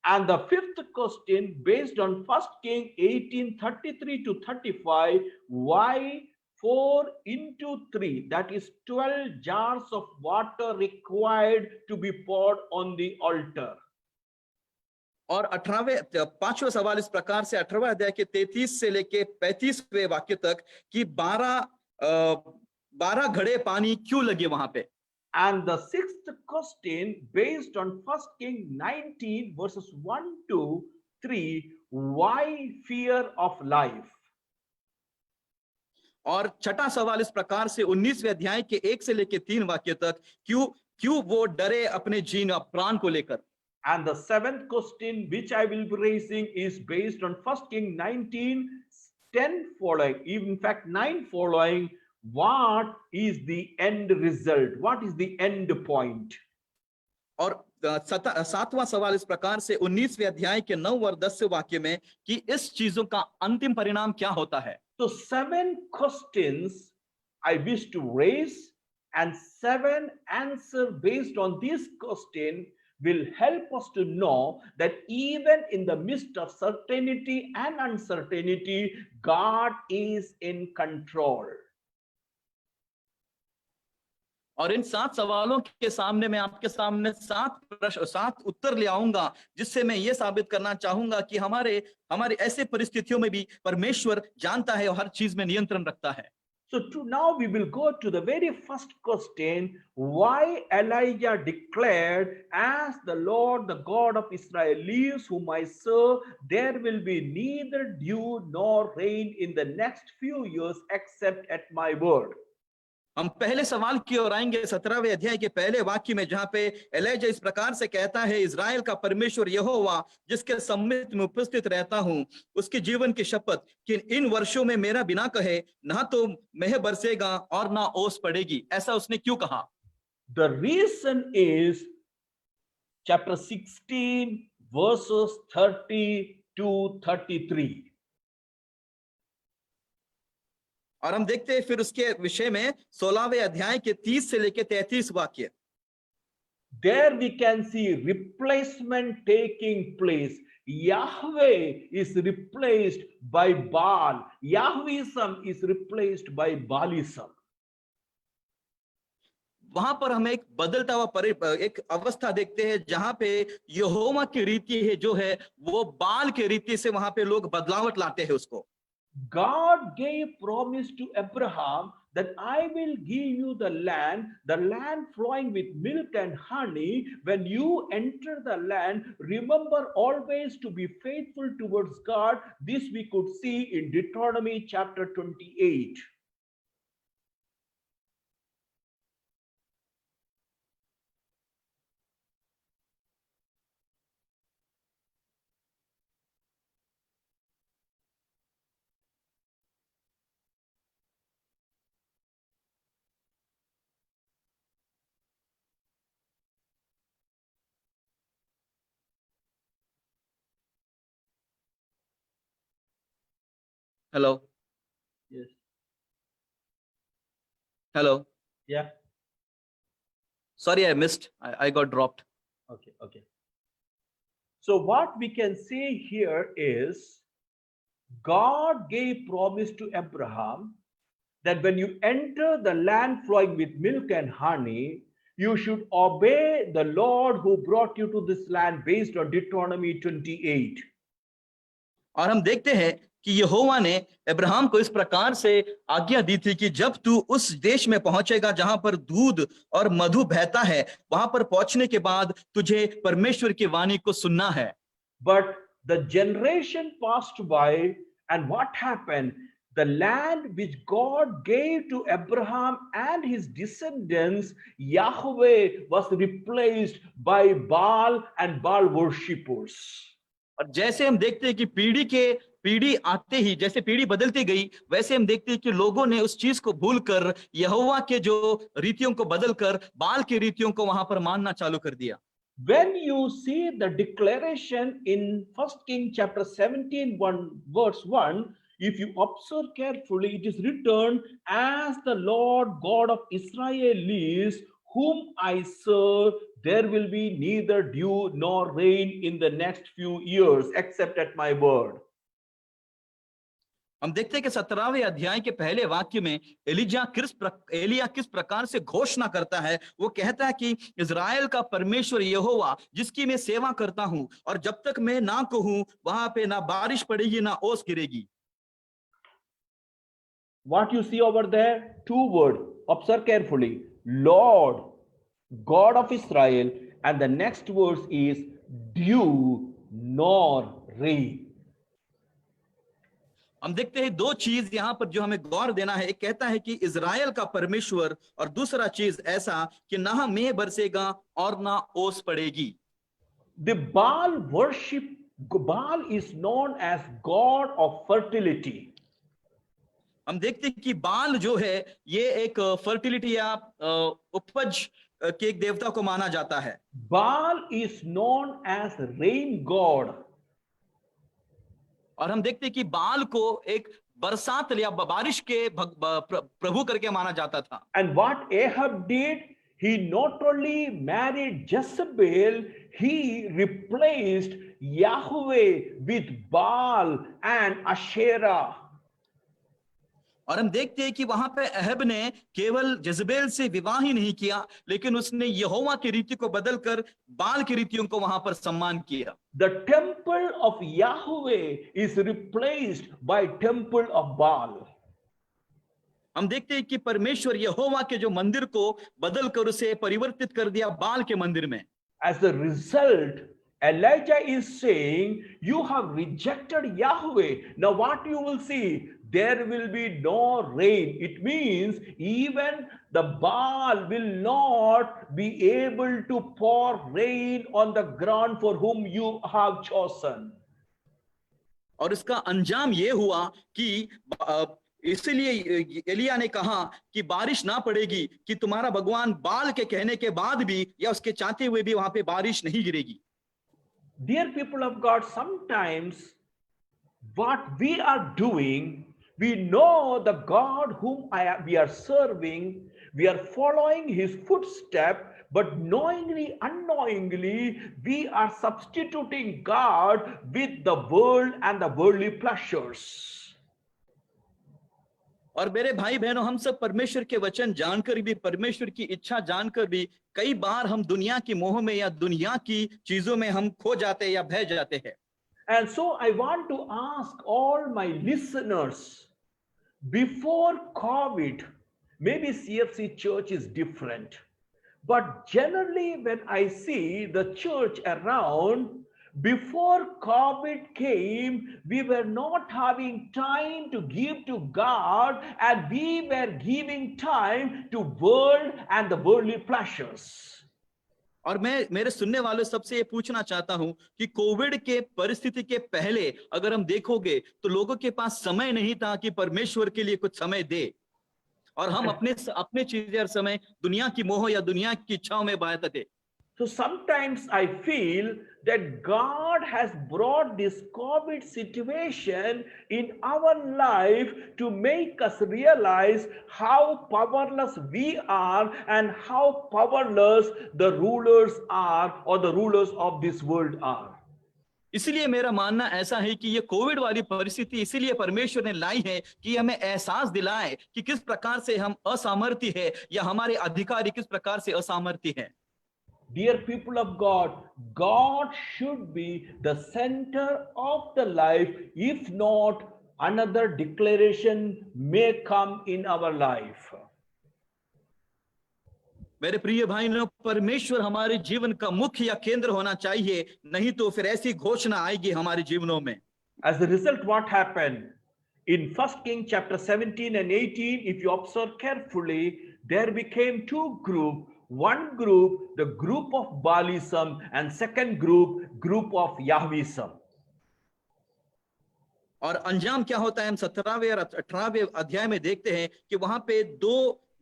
And the fifth question based on 1 Kings 18:33-35. Why 4 into 3, that is 12 jars of water required to be poured on the altar. और 5वां सवाल इस प्रकार से 18वें अध्याय के 33 से लेके 35वें वाक्य तक कि 12 घड़े पानी क्यों लगे वहां पे। And the sixth question based on 1 Kings 19 verses 1-3. Why fear of life? और छठा सवाल इस प्रकार से 19वें अध्याय के 1 से लेके 3 वाक्य तक क्यों वो डरे अपने प्राण को लेकर। And the seventh question which I will be raising is based on 1 King 19:10 following, in fact 9 following. What is the end result? What is the end point? और सातवां सवाल इस प्रकार से 19वें अध्याय के 9 और 10 वाक्य में कि इस चीजों का अंतिम परिणाम क्या होता है। So 7 questions I wish to raise, and 7 answers based on this question will help us to know that even in the midst of certainty and uncertainty, God is in control. और इन 7 सवालों के सामने मैं आपके सामने 7 उत्तर ले आऊंगा, जिससे मैं ये साबित करना चाहूंगा कि हमारे ऐसे परिस्थितियों में भी परमेश्वर जानता है और हर चीज में नियंत्रण रखता है। So now we will go to the very first question, why Elijah declared, as the Lord, the God of Israel lives, whom I serve, there will be neither dew nor rain in the next few years except at my word. हम पहले सवाल की ओर आएंगे 17वें अध्याय के पहले वाक्य में, जहां पे एलीजा इस प्रकार से कहता है, इजराइल का परमेश्वर यहोवा जिसके सम्मुख में उपस्थित रहता हूं, उसके जीवन की शपथ कि इन वर्षों में मेरा बिना कहे ना तो मेह बरसेगा और ना ओस पड़ेगी। ऐसा उसने क्यों कहा? The reason is chapter 16 verses 30 to 33. और हम देखते हैं फिर उसके विषय में 16वें अध्याय के 30 से लेकर 33 वाक्य। There we can see replacement taking place. Yahweh is replaced by Baal. Yahwism is replaced by Baalism. वहां पर हम एक बदलता हुआ एक अवस्था देखते हैं, जहां पे यहोवा की रीति है जो है वो बाल के रीति से वहां पे लोग बदलावट लाते हैं उसको। God gave promise to Abraham that I will give you the land flowing with milk and honey. When you enter the land, remember always to be faithful towards God. This we could see in Deuteronomy chapter 28. Hello. Yes. Hello. Yeah. Sorry, I missed. I got dropped. Okay. So what we can see here is God gave promise to Abraham that when you enter the land flowing with milk and honey, you should obey the Lord who brought you to this land based on Deuteronomy 28. और हम देखते हैं कि यहोवा ने Abraham को इस प्रकार से आज्ञा दी थी कि जब तू उस देश में पहुंचेगा जहां पर दूध और मधु बहता है, वहां पर पहुंचने के बाद तुझे परमेश्वर की वाणी को सुनना है। But the generation passed by, and what happened? The land which God gave to Abraham and his descendants, Yahweh was replaced by Baal and Baal worshippers. और जैसे हम देखते हैं कि पीढ़ी आते ही जैसे पीढ़ी बदलती गई, वैसे हम देखते हैं कि लोगों ने उस चीज को भूलकर यहोवा के जो रीतियों को बदलकर बाल की रीतियों को वहां पर मानना चालू कर दिया। When you see the declaration in 1 King chapter 17 verse 1, if you observe carefully, it is written, as the Lord God of Israel lives, whom I serve, there will be neither dew nor rain in the next few years except at my word. हम देखते हैं कि 17वें अध्याय के पहले वाक्य में एलिया किस प्रकार से घोषणा करता है। वो कहता है कि इजराइल का परमेश्वर यहोवा जिसकी मैं सेवा करता हूं, और जब तक मैं ना कहूं वहां पे ना बारिश पड़ेगी ना ओस गिरेगी। What you see over there? 2 words. Observe carefully. Lord, God of Israel, and the next verse is dew nor rain. हम देखते हैं 2 चीज यहाँ पर जो हमें गौर देना है। एक कहता है कि इजराइल का परमेश्वर, और दूसरा चीज ऐसा कि ना मेह बरसेगा और ना ओस पड़ेगी। The Baal worship, Baal is known as god of fertility. हम देखते हैं कि बाल जो है ये एक फर्टिलिटी या उपज के एक देवता को माना जाता है. Baal is known as rain god. और हम देखते हैं कि बाल को एक बरसात या बारिश के प्रभु करके माना जाता था. And what Ahab did, he not only married Jezebel, he replaced Yahweh with Baal and Asherah. और हम देखते हैं कि वहां पे अहब ने केवल जezebel से विवाह ही नहीं किया, लेकिन उसने यहोवा की रीति को बदलकर बाल की रीतियों को वहां पर सम्मान किया. The temple of Yahweh is replaced by temple of Baal. हम देखते हैं कि परमेश्वर यहोवा के जो मंदिर को बदलकर उसे परिवर्तित कर दिया बाल के मंदिर में. As a result, Elijah is saying, you have rejected Yahweh. Now what you will see, there will be no rain. It means even the Baal will not be able to pour rain on the ground for whom you have chosen. और इसका अंजाम ये हुआ कि इसीलिए एलिया ने कहा कि बारिश ना पड़ेगी, कि तुम्हारा भगवान बाल के कहने के बाद भी या उसके चाहते हुए भी वहां पे बारिश नहीं गिरेगी. Dear people of God, sometimes what we are doing, we know the God whom we are serving, we are following his footsteps, but knowingly, unknowingly, we are substituting God with the world and the worldly pleasures. और मेरे भाई बहनों, हम सब परमेश्वर के वचन जानकर भी, परमेश्वर की इच्छा जानकर भी कई बार हम दुनिया की मोह में या दुनिया की चीजों में हम खो जाते या बह जाते हैं. And so I want to ask all my listeners, before COVID, maybe CFC church is different, but generally when I see the church around, before COVID came, we were not having time to give to God, and we were giving time to world and the worldly pleasures. और मैं मेरे सुनने वालों सबसे ये पूछना चाहता हूं कि कोविड के परिस्थिति के पहले अगर हम देखोगे तो लोगों के पास समय नहीं था कि परमेश्वर के लिए कुछ समय दे, और हम अपने चीजें और समय दुनिया की मोह या दुनिया की इच्छाओं में बहाते थे. So sometimes I feel that God has brought this COVID situation in our life to make us realize how powerless we are and how powerless the rulers are, or the rulers of this world are. इसलिए मेरा मानना ऐसा है कि ये Covid वाली परिस्थिति इसीलिए परमेश्वर ने लाई है कि हमें एहसास दिलाए कि किस प्रकार से हम असामर्थ्य है या हमारे अधिकारी किस प्रकार से असामर्थ्य है. Dear people of God, God should be the center of the life. If not, another declaration may come in our life. मेरे प्रिय भाइयों, परमेश्वर हमारे जीवन का मुख्य या केंद्र होना चाहिए, नहीं तो फिर ऐसी घोषणा आएगी हमारे जीवनों में. As a result, what happened? In 1 Kings chapter 17 and 18, if you observe carefully, there became two groups. One group, the group of Baalism, and second group of Yahwism. और अंजाम क्या होता है, हम 17वें और 18वें अध्याय में देखते हैं कि वहां पे दो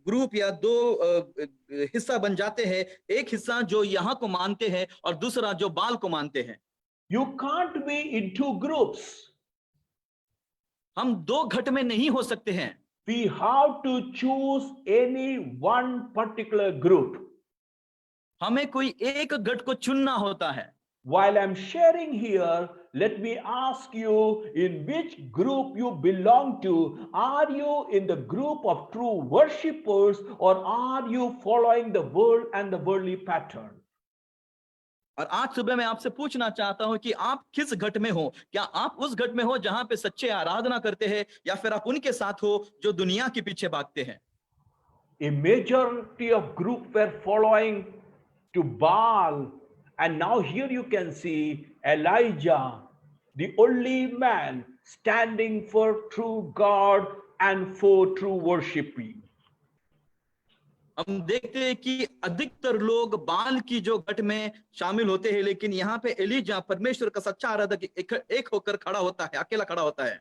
ग्रुप या दो हिस्सा बन जाते हैं. एक हिस्सा जो यहाँ को मानते हैं और दूसरा जो बाल को मानते हैं. You can't be in two groups. हम दो घट में नहीं हो सकते हैं. We have to choose any one particular group. हमें कोई एक गट को चुनना होता है. While I'm sharing here, let me ask you, in which group you belong to? Are you in the group of true worshippers, or are you following the world and the worldly pattern? और आज सुबह मैं आपसे पूछना चाहता हूं कि आप किस घट में हो. क्या आप उस घट में हो जहां पे सच्चे आराधना करते हैं, या फिर आप उनके साथ हो जो दुनिया के पीछे भागते हैं. A majority of group were following to Baal, and now here you can see Elijah, the only man standing for true God and for true worshiping. हम देखते हैं कि अधिकतर लोग बाल की जो गठ में शामिल होते हैं, लेकिन यहाँ पे एलीजा परमेश्वर का सच्चा आराधक एक होकर खड़ा होता है, अकेला खड़ा होता है।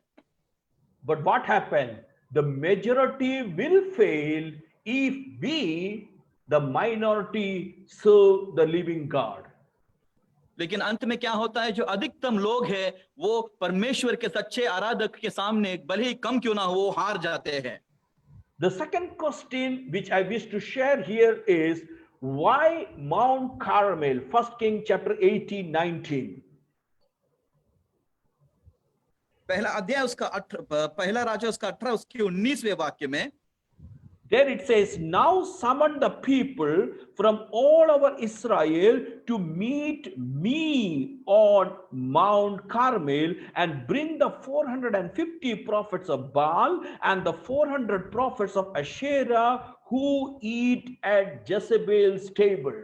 But what happened? The majority will fail if we, the minority, serve the living God. लेकिन अंत में क्या होता है, जो अधिकतम लोग हैं वो परमेश्वर के सच्चे आराधक के सामने भले ही कम क्यों ना हो वो हार जाते हैं। The second question which I wish to share here is why Mount Carmel? 1 King chapter 18-19. पहला अध्याय उसका पहला राजा उसका 18 उसके 19वें वाक्य में There it says, now summon the people from all over Israel to meet me on Mount Carmel and bring the 450 prophets of Baal and the 400 prophets of Asherah who eat at Jezebel's table.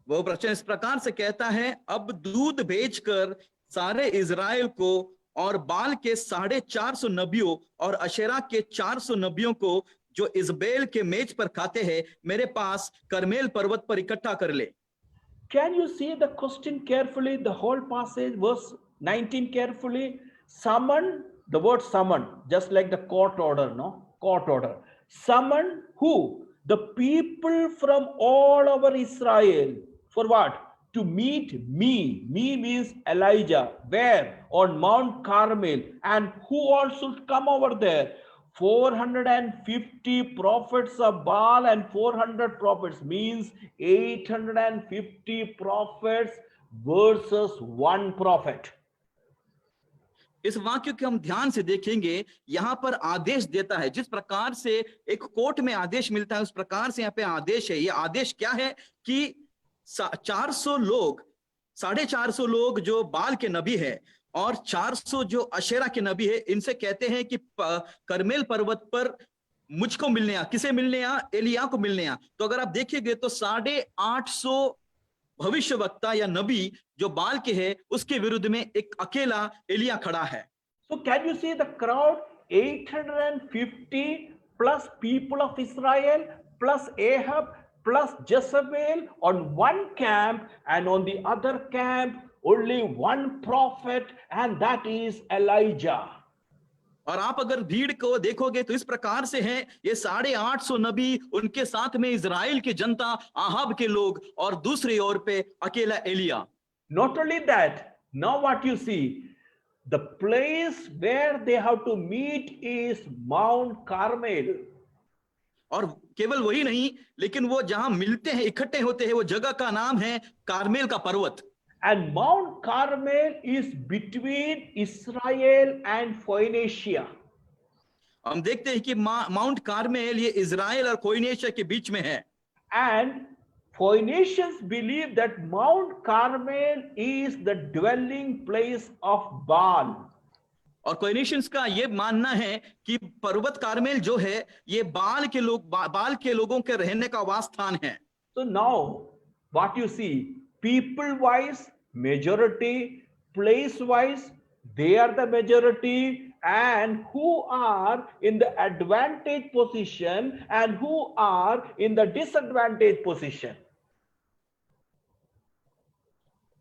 वो वचन इस प्रकार से कहता है, अब दूध भेजकर सारे इजराइल को और बाल के 450 नबियों और अशेरा के 400 नबियों को जो इजबेल के मेज पर खाते हैं मेरे पास करमेल पर्वत पर इकट्ठा कर ले। Can you see the question carefully, the whole passage, verse 19 carefully? Summon, the word summon, just like the court order, no? Court order. Summon who? The people from all over Israel. For what? To meet me. Me means Elijah. Where? On Mount Carmel. And who all should come over there? 450 prophets of Baal and 400 prophets, means 850 prophets versus one prophet. इस वाक्य को हम ध्यान से देखेंगे, यहाँ पर आदेश देता है, जिस प्रकार से एक कोर्ट में आदेश मिलता है उस प्रकार से यहाँ पे आदेश है। ये आदेश क्या है कि 400 लोग, 450 लोग जो बाल के नबी है और 400 जो अशेरा के नबी है, इनसे कहते हैं कि करमेल पर्वत पर मुझको मिलने आ। किसे मिलने आ? एलिया को मिलने आ। तो अगर आप देखेंगे तो 850 भविष्यवक्ता या नबी जो बाल के है उसके विरुद्ध में एक अकेला एलिया खड़ा है। So can you see the crowd? 850 plus people of Israel plus Ahab plus Jezebel on one camp, and on the other camp only one prophet, and that is Elijah. और आप अगर भीड़ को देखोगे तो इस प्रकार से है, ये 850 नबी, उनके साथ में इजराइल की जनता, आहाब के लोग, और दूसरी ओर पे अकेला Elia. Not only that, now what you see, the place where they have to meet is Mount Carmel. और केवल वही नहीं, लेकिन वो जहां मिलते हैं, इकट्ठे होते हैं, वो जगह का नाम है कारमेल का पर्वत। And Mount Carmel is between Israel and Phoenicia. हम देखते हैं कि माउंट कार्मेल ये इजराइल और फोइनिशिया के बीच में है। And Phoenicians believe that Mount Carmel is the dwelling place of Baal. और कोइनिशियंस का ये मानना है कि पर्वत कार्मेल जो है ये बाल के लोगों के रहने का वासस्थान है। So now what you see, people wise majority, place wise they are the majority, and who are in the advantage position and who are in the disadvantage position.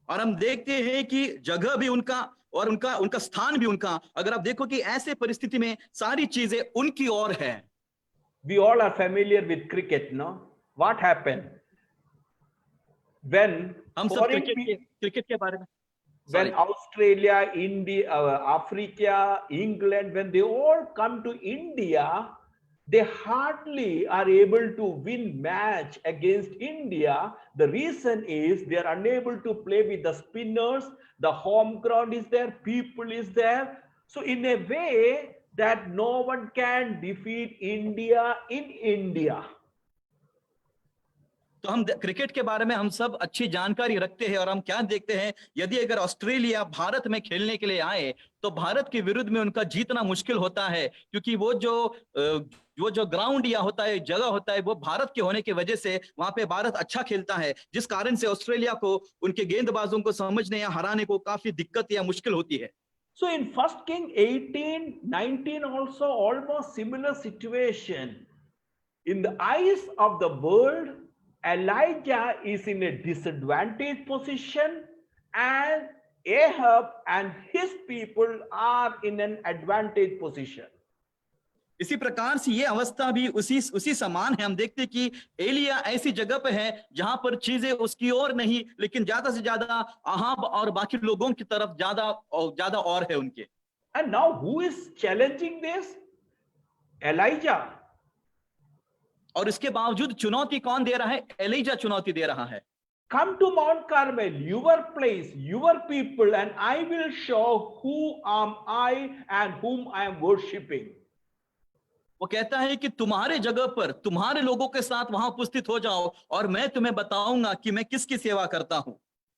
और हम देखते हैं कि जगह भी उनका और उनका स्थान भी उनका। अगर आप देखो कि ऐसे परिस्थिति में सारी चीजें उनकी ओर है। We all are familiar with cricket, no? What happened when हम सब क्रिकेट के बारे में, when Australia, India, Africa, England, when they all come to India, they hardly are able to win match against India. The reason is they are unable to play with the spinners. The home ground is there, people is there. So in a way that no one can defeat India in India. तो हम cricket के बारे में हम सब अच्छी जानकारी रखते हैं, और हम क्या देखते हैं, यदि अगर ऑस्ट्रेलिया भारत में खेलने के लिए आए तो भारत के विरुद्ध में उनका जीतना मुश्किल होता है, क्योंकि वो जो ग्राउंड या होता है, जगह होता है, वो भारत के होने की वजह से वहां पे भारत अच्छा खेलता है, जिस कारण से ऑस्ट्रेलिया को उनके गेंदबाजों को समझने या हराने को काफी दिक्कत या मुश्किल होती है। So in 1 King 18-19 also almost similar situation. In the eyes of the world, Elijah is in a disadvantaged position, and Ahab and his people are in an advantaged position. इसी प्रकार से ये अवस्था भी उसी समान है। हम देखते हैं कि एलिया ऐसी जगह पे है जहां पर चीजें उसकी ओर नहीं, लेकिन ज्यादा से ज्यादा अहाब और बाकी लोगों की तरफ ज्यादा और है उनके। And now who is challenging this? Elijah. और इसके बावजूद चुनौती कौन दे रहा है? एलिजा चुनौती दे रहा है। Come to Mount Carmel, your place, your people, and I will show who am I and whom I am worshipping. वो कहता है कि तुम्हारे जगह पर तुम्हारे लोगों के साथ वहां उपस्थित हो जाओ और मैं तुम्हें बताऊंगा कि मैं किसकी सेवा करता हूं।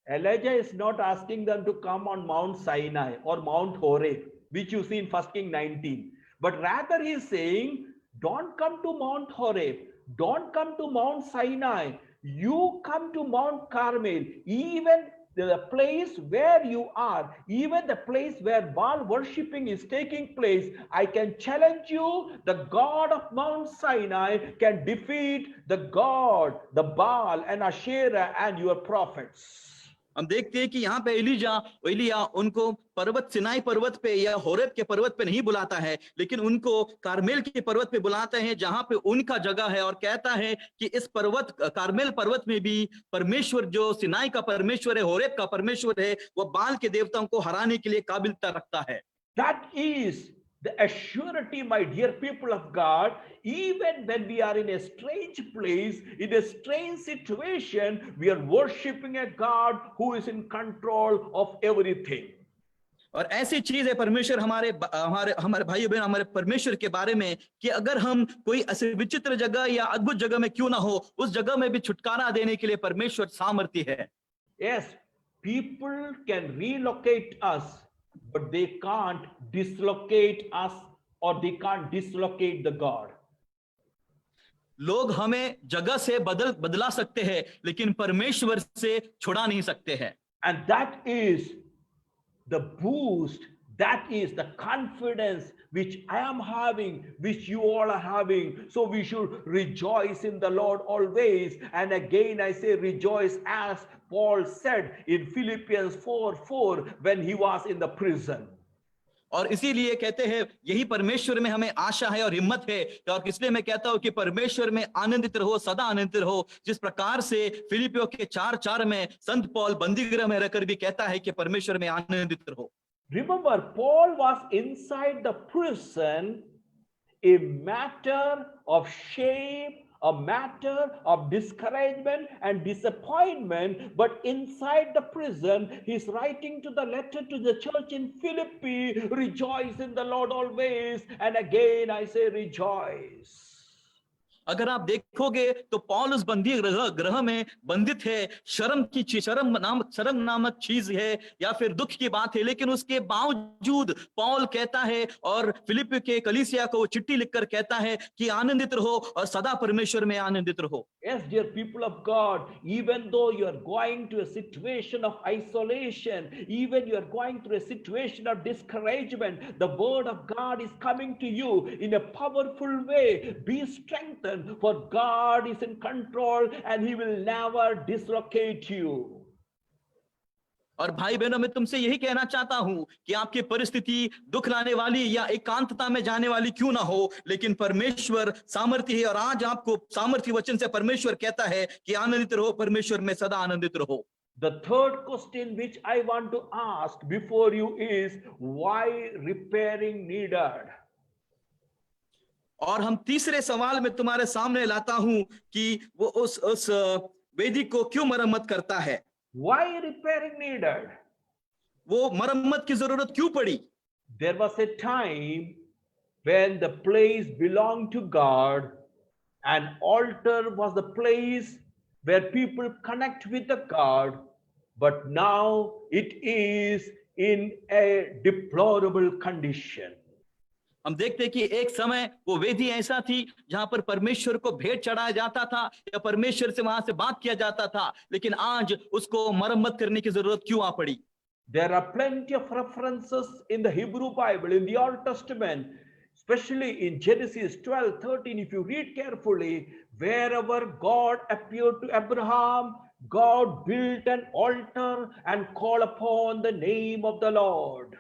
Elijah is not asking them to come on Mount Sinai or Mount Horeb, which you see in 1 King 19. But rather he is saying, don't come to Mount Horeb, don't come to Mount Sinai. You come to Mount Carmel, even the place where you are, even the place where Baal worshipping is taking place. I can challenge you, the God of Mount Sinai can defeat the God, the Baal and Asherah and your prophets. हम देखते हैं कि यहाँ पे एलिया उनको पर्वत सिनाई पर्वत पे या होरेब के पर्वत पे नहीं बुलाता है, लेकिन उनको कार्मेल के पर्वत पे बुलाते हैं जहां पे उनका जगह है, और कहता है कि इस कार्मेल पर्वत में भी परमेश्वर जो सिनाई का परमेश्वर है, होरेब का परमेश्वर है, वो बाल के देवताओं को हराने के लिए काबिलियत रखता है। That is the assurity, my dear people of God, even when we are in a strange place, in a strange situation, we are worshiping a God who is in control of everything. और ऐसी चीज है परमेश्वर हमारे भाई बहन, हमारे परमेश्वर के बारे में कि अगर हम कोई ऐसे विचित्र जगह या अद्भुत जगह में क्यों ना हो, उस जगह में भी छुटकारा देने के लिए परमेश्वर सामर्थ्य है। Yes, people can relocate us, but they can't dislocate us, or they can't dislocate the God. लोग हमें जगह से बदला सकते हैं, लेकिन परमेश्वर से छुड़ा नहीं सकते हैं। And that is the boost, that is the confidence which I am having, which you all are having. So we should rejoice in the Lord always. And again I say rejoice, as Paul said in Philippians 4:4 when he was in the prison. और इसीलिए कहते हैं यही परमेश्वर में हमें आशा है और हिम्मत है, और इसलिए मैं कहता हूं कि परमेश्वर में आनंदित रहो, सदा आनंदित रहो, जिस प्रकार से फिलिपियों के 4:4 में संत पौल बंदीगृह में रहकर भी कहता है कि परमेश्वर में आनंदित रहो। Remember, Paul was inside the prison, a matter of shame, a matter of discouragement and disappointment, but inside the prison, he's writing to the letter to the church in Philippi, rejoice in the Lord always, and again I say rejoice. अगर आप देखोगे तो पौल उस बंदी गृह में बंदित है, शर्म नामक चीज है या फिर दुख की बात है, लेकिन उसके बावजूद पौल कहता है और फिलिप्पी के कलीसिया को वो चिट्ठी लिखकर कहता है कि आनंदित रहो और सदा परमेश्वर में आनंदित रहो। Yes, dear people of God, even though you are going to a situation of isolation, even you are going through a situation of discouragement, the word of God is coming to you in a powerful way. Be strengthened, for God is in control and he will never dislocate you. और भाई बहनों, मैं तुमसे यही कहना चाहता हूं कि आपकी परिस्थिति दुख लाने वाली या एकांतता में जाने वाली क्यों ना हो, लेकिन परमेश्वर सामर्थ्य है, और आज आपको सामर्थ्य वचन से परमेश्वर कहता है कि आनंदित रहो, परमेश्वर में सदा आनंदित रहो। The third question which I want to ask before you is, why repairing needed? और हम तीसरे सवाल में तुम्हारे सामने लाता हूं कि वो उस वेदी को क्यों मरम्मत करता है। Why repairing needed? वो मरम्मत की जरूरत क्यों पड़ी? There was a time when the place belonged to God, and altar was the place where people connect with the God, but now it is in a deplorable condition. हम देखते हैं कि एक समय वो वेदी ऐसा थी जहां पर परमेश्वर को भेंट चढ़ाया जाता था या परमेश्वर से वहां से बात किया जाता था, लेकिन आज उसको मरम्मत करने की जरूरत क्यों आ पड़ी? There are plenty of references in the Hebrew Bible, in the Old Testament. especially in Genesis 12:13, if you read carefully, wherever God appeared to Abraham, God built an altar and called upon the name of the Lord.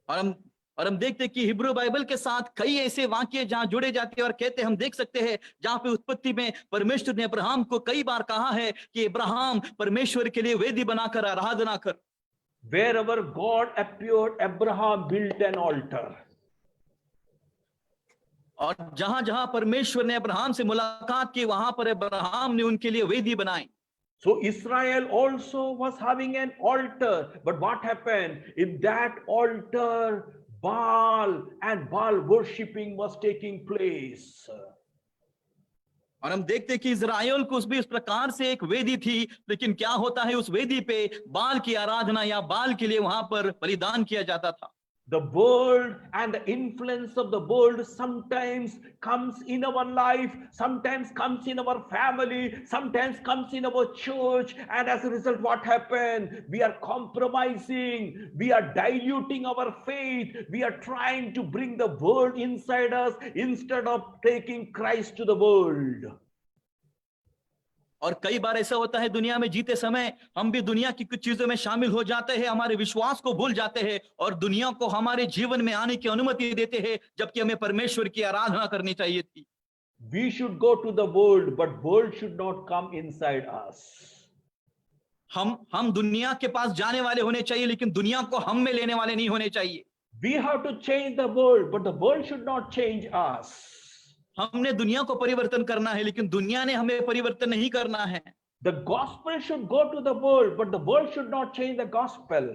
और हम देखते हैं कि Hebrew Bible के साथ कई ऐसे वाक्य जहां जुड़े जाते हैं और कहते हैं, हम देख सकते हैं जहां पे उत्पत्ति में परमेश्वर ने अब्राहम को कई बार कहा है कि अब्राहम परमेश्वर के लिए वेदी बनाकर आराधना कर. Wherever God appeared, Abraham built an altar. और जहां जहां परमेश्वर ने अब्राहम से मुलाकात की, वहां पर अब्राहम ने उनके लिए वेदी बनाई. So Israel also was having an altar, but what happened? In that altar, Baal and Baal worshipping was taking place. और हम देखते हैं कि इजराइल को भी इस प्रकार से एक वेदी थी, लेकिन क्या होता है, उस वेदी पे बाल की आराधना या बाल के लिए वहां पर बलिदान किया जाता था. The world and the influence of the world sometimes comes in our life, sometimes comes in our family, sometimes comes in our church, and as a result, what happened? We are compromising, we are diluting our faith, we are trying to bring the world inside us instead of taking Christ to the world. और कई बार ऐसा होता है दुनिया में जीते समय हम भी दुनिया की कुछ चीजों में शामिल हो जाते हैं, हमारे विश्वास को भूल जाते हैं और दुनिया को हमारे जीवन में आने की अनुमति देते हैं, जबकि हमें परमेश्वर की आराधना करनी चाहिए थी. We should go to the world, but world should not come inside us. हम दुनिया के पास जाने वाले होने चाहिए, लेकिन दुनिया को हम में लेने वाले नहीं होने चाहिए. We have to change the world, but the world should not change us. हमने दुनिया को परिवर्तन करना है, लेकिन दुनिया ने हमें परिवर्तन नहीं करना है. The gospel should go to the world, but the world should not change the gospel.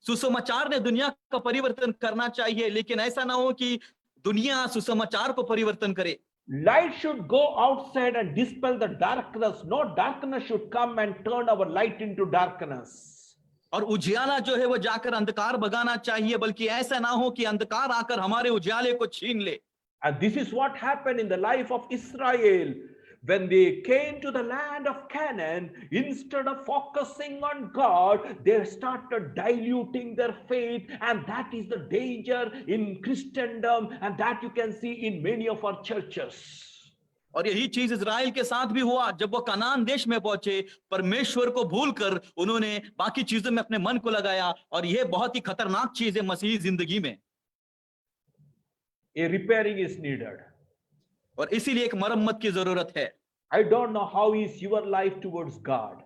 सुसमाचार ने दुनिया का परिवर्तन करना चाहिए, लेकिन ऐसा ना हो कि दुनिया सुसमाचार को परिवर्तन करे. Light should go outside and dispel the darkness. No darkness should come and turn our light into darkness. और उजियाला जो है वो जाकर अंधकार भगाना चाहिए, बल्कि ऐसा ना हो कि अंधकार आकर हमारे उजियाले को छीन ले. And this is what happened in the life of Israel. When they came to the land of Canaan, instead of focusing on God, they started diluting their faith, and that is the danger in Christendom, and that you can see in many of our churches. और यही चीज Israel के साथ भी हुआ. जब वो कनान देश में पहुंचे, परमेश्वर को भूलकर उन्होंने बाकी चीजों में अपने मन को लगाया, और यह बहुत ही खतरनाक चीज है मसीही जिंदगी में. A repairing is needed. और इसीलिए एक मरम्मत की जरूरत है. I don't know how is your life towards God.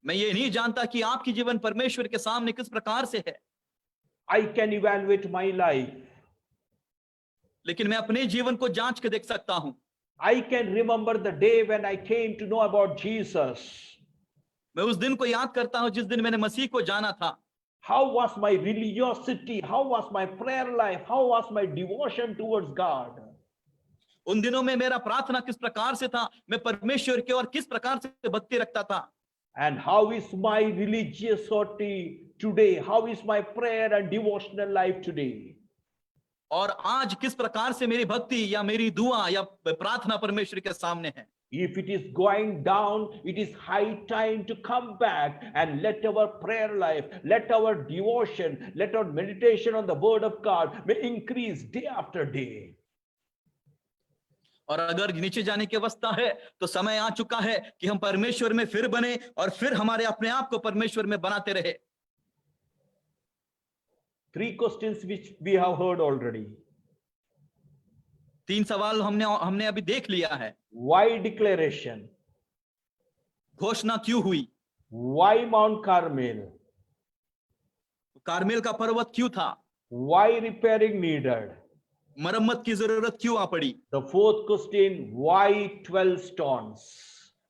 मैं ये नहीं जानता कि आपकी जीवन परमेश्वर के सामने किस प्रकार से है. I can evaluate my life. लेकिन मैं अपने जीवन को जांच के देख सकता हूं. I can remember the day when I came to know about Jesus. मैं उस दिन को याद करता हूं जिस दिन मैंने मसीह को जाना था. How was my religiosity? How was my prayer life? How was my devotion towards God? उन दिनों में मेरा प्रार्थना किस प्रकार से था, मैं परमेश्वर के और किस प्रकार से भक्ति रखता था. And how is my religiosity today? How is my prayer and devotional life today? और आज किस प्रकार से मेरी भक्ति या मेरी दुआ या प्रार्थना परमेश्वर के सामने है. If it is going down, it is high time to come back and let our prayer life, let our devotion, let our meditation on the word of God may increase day after day. और अगर नीचे जाने की अवस्था है तो समय आ चुका है कि हम परमेश्वर में फिर बने और फिर हमारे अपने आप को परमेश्वर में बनाते रहे. 3 questions which we have heard already. 3 सवाल हमने अभी देख लिया है. Why declaration? घोषणा क्यों हुई? Why Mount Carmel? कारमेल का पर्वत क्यों था? Why repairing needed? मरम्मत की जरूरत क्यों आ पड़ी? The 4th question, why 12 stones?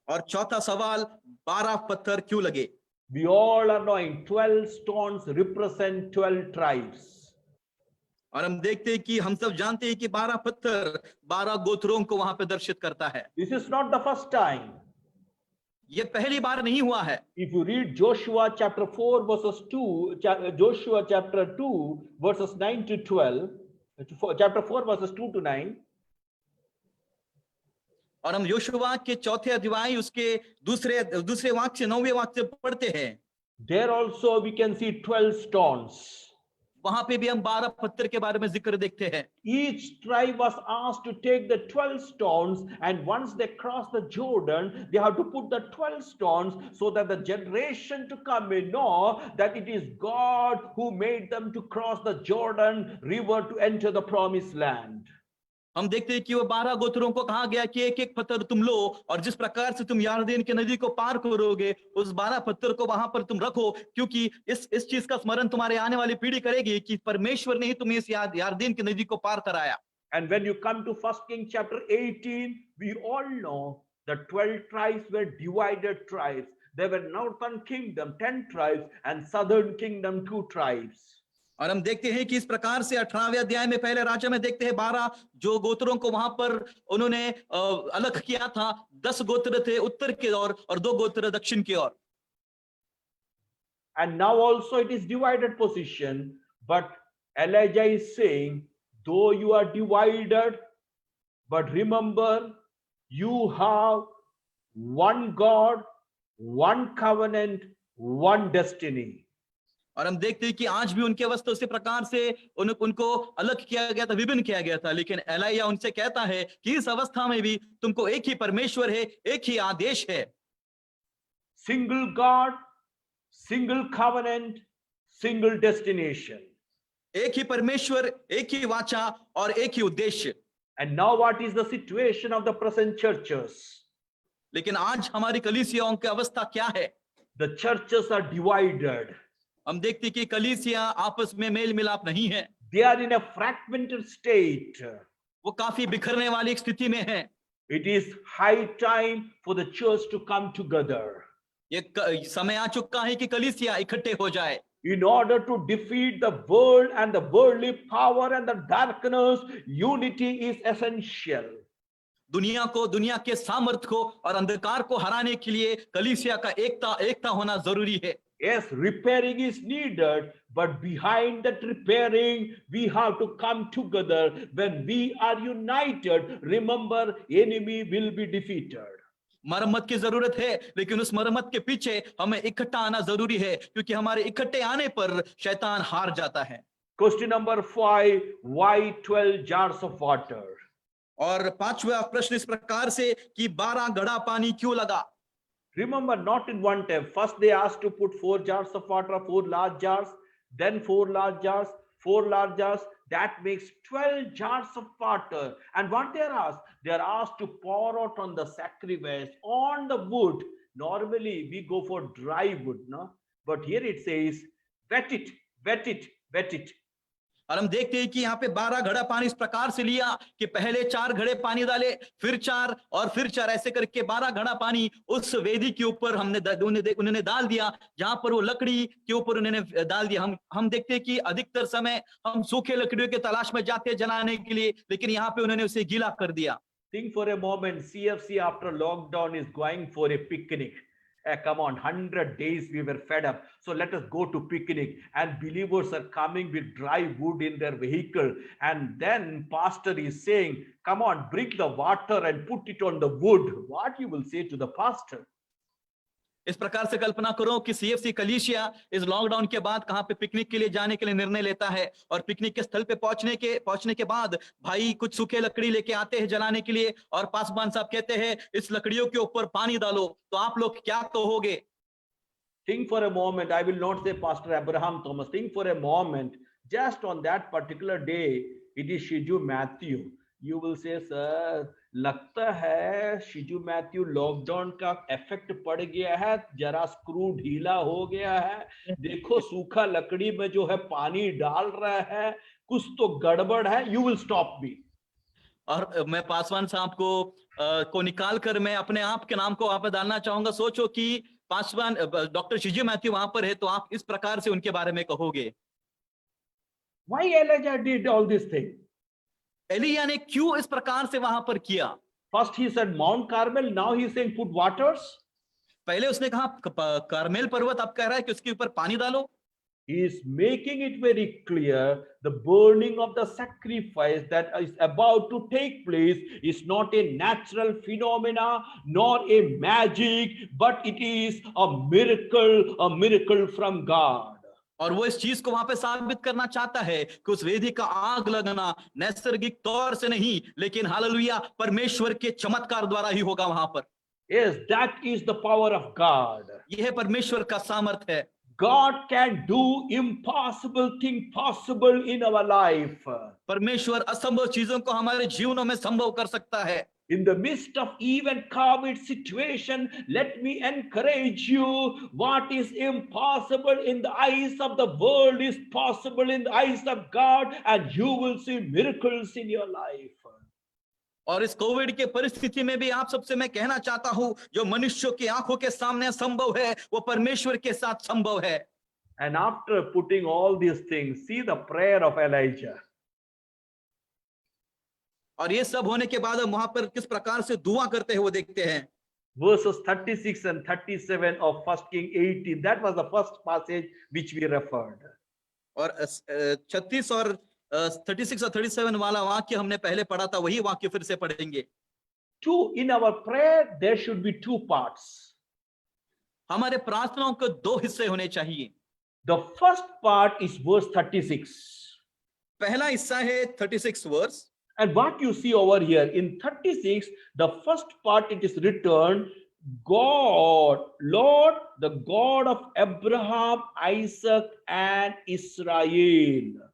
और चौथा सवाल, 12 पत्थर क्यों लगे? We all are knowing 12 stones represent 12 tribes. और हम देखते हैं कि हम सब जानते हैं कि 12 पत्थर 12 गोत्रों को वहां पे दर्शित करता है. This is not the first time. ये पहली बार नहीं हुआ है. If you read Joshua chapter 4 verses 2, Joshua chapter 2 verses 9 to 12, chapter 4 verses 2 to 9. और हम योशुआ के चौथे अध्याय उसके दूसरे वाक्य से 9वें वाक्य पढ़ते हैं. There also we can see 12 stones. वहां पे भी हम 12 पत्थर के बारे में जिक्र देखते हैं। Each tribe was asked to take the 12 stones, and once they crossed the Jordan, they have to put the 12 stones so that the generation to come may know that it is God who made them to cross the Jordan river to enter the promised land. हम देखते हैं कि वो 12 गोत्रों को कहा गया कि एक एक पत्थर तुम लो और जिस प्रकार से तुम यारदन की नदी को पार करोगे उस 12 पत्थर को वहां पर तुम रखो, क्योंकि इस चीज का स्मरण तुम्हारे आने वाली पीढ़ी करेगी कि परमेश्वर ने ही तुम्हें इस यारदन की नदी को पार कराया। And when you come to 1 Kings chapter 18, we all know the 12 tribes were divided tribes. There were northern kingdom 10 tribes and southern kingdom 2 tribes. और हम देखते हैं कि इस प्रकार से 18वें अध्याय में पहले राजा में देखते हैं 12 जो गोत्रों को वहां पर उन्होंने अलग किया था। 10 गोत्र थे उत्तर की ओर और 2 गोत्र दक्षिण की ओर। And now also it is divided position, but Elijah is saying, though you are divided, but remember you have one God, one covenant, one destiny. और हम देखते हैं कि आज भी उनके अवस्था उसी प्रकार से उनको अलग किया गया था, विभिन्न किया गया था, लेकिन एलिय्याह उनसे कहता है कि इस अवस्था में भी तुमको एक ही परमेश्वर है, एक ही आदेश है। Single God, single covenant, single destination. एक ही परमेश्वर, एक ही वाचा और एक ही उद्देश्य। And now what is the situation of the present churches? लेकिन आज हमारी कलीसियाओं की अवस्था क्या है? The churches are divided. हम देखते हैं कि कलीसिया आपस में मेल मिलाप नहीं है। They are in a fragmented state. वो काफी बिखरने वाली एक स्थिति में है। It is high time for the church to come together. ये समय आ चुका है कि कलीसिया इकट्ठे हो जाए। In order to defeat the world and the worldly power and the darkness, unity is essential. दुनिया को, दुनिया के सामर्थ को और अंधकार को हराने के लिए कलीसिया का एकता होना जरूरी है। Yes, repairing is needed, but behind that repairing, we have to come together. When we are united, remember, enemy will be defeated. मरम्मत की जरूरत है, लेकिन उस मरम्मत के पीछे हमें इकट्ठा आना जरूरी है, क्योंकि हमारे इकट्ठे आने पर शैतान हार जाता है। Question number 5, why 12 jars of water? और 5वां प्रश्न इस प्रकार से कि 12 घड़ा पानी क्यों लगा? Remember, not in one time. First they asked to put 4 jars of water, 4 large jars, then 4 large jars, 4 large jars. That makes 12 jars of water. And what they are asked? They are asked to pour out on the sacrifice, on the wood. Normally we go for dry wood, no? But here it says, wet it, wet it, wet it. और हम देखते हैं कि यहाँ पे 12 घड़ा पानी इस प्रकार से लिया कि पहले 4 घड़े पानी डाले, फिर 4 और फिर 4, ऐसे करके 12 घड़ा पानी उस वेदी के ऊपर उन्होंने डाल दिया, जहां पर वो लकड़ी के ऊपर उन्होंने डाल दिया। हम देखते हैं कि अधिकतर समय हम सूखे लकड़ियों के तलाश में जाते हैं जलाने के लिए, लेकिन यहाँ पे उन्होंने उसे गीला कर दिया। Think for a moment, CFC after lockdown is going for a picnic. Come on, 100 days we were fed up. So let us go to picnic. And believers are coming with dry wood in their vehicle. And then pastor is saying, come on, bring the water and put it on the wood. What you will say to the pastor? इस प्रकार से कल्पना करो कि CFC कलीसिया इस lockdown के बाद कहां पे पिकनिक के लिए जाने के लिए निर्णय लेता है, और पिकनिक के स्थल पे पहुंचने के बाद भाई कुछ सूखे लकड़ी लेके आते हैं जलाने के लिए, और पासवान साहब कहते हैं इस लकड़ियों के ऊपर पानी डालो, तो आप लोग क्या कहोगे? Think for a moment. I will not say Pastor Abraham Thomas. Think for a moment. Just on that particular day, it is Shiju Matthew. You will say, sir, लगता है शिजू मैथ्यू लॉकडाउन का इफेक्ट पड़ गया है, जरा screw ढीला हो गया है, देखो सूखा लकड़ी में जो है पानी डाल रहा है, कुछ तो गड़बड़ है, यू विल स्टॉप मी। और मैं पासवान साहब को निकाल कर मैं अपने आप के नाम को वहां पर डालना चाहूंगा। सोचो कि पासवान डॉक्टर शिजू मैथ्यू वहां पर है, तो आप इस प्रकार से उनके बारे में कहोगे। Why Elijah did all this thing? एलिय्याह ने क्यों इस प्रकार से वहां पर किया? First he said Mount Carmel, now he is saying put waters. पहले उसने कहा कारमेल पर्वत, अब कह रहा है कि उसके ऊपर पानी डालो। He is making it very clear the burning of the sacrifice that is about to take place is not a natural phenomena nor a magic, but it is a miracle from God. और वो इस चीज को वहां पे साबित करना चाहता है कि उस वेदी का आग लगना नैसर्गिक तौर से नहीं, लेकिन हालेलुया परमेश्वर के चमत्कार द्वारा ही होगा वहां पर। Yes, that is the power of God. यह परमेश्वर का सामर्थ है। God can do impossible thing possible in our life. परमेश्वर असंभव चीजों को हमारे जीवनों में संभव कर सकता है। In the midst of even COVID situation, let me encourage you, what is impossible in the eyes of the world is possible in the eyes of God, and you will see miracles in your life. और इस Covid के परिस्थिति में भी आप सबसे मैं कहना चाहता हूं, जो मनुष्यों की आंखों के सामने संभव है वो परमेश्वर के साथ संभव है। And after putting all these things, see the prayer of Elijah. और ये सब होने के बाद हम वहां पर किस प्रकार से दुआ करते हैं वो देखते हैं। Verses 36 and 37 of 1 King 18, that was the first passage which we referred. और 36 और 36 और 37 वाला वाक्य हमने पहले पढ़ा था, वही वाक्य फिर से पढ़ेंगे। In our prayer, there should be two parts. हमारे प्रार्थनाओं के दो हिस्से होने चाहिए। The first part is verse 36. पहला हिस्सा है 36 verse. And what you see over here in 36, the first part it is written, God, Lord, the God of Abraham, Isaac and Israel.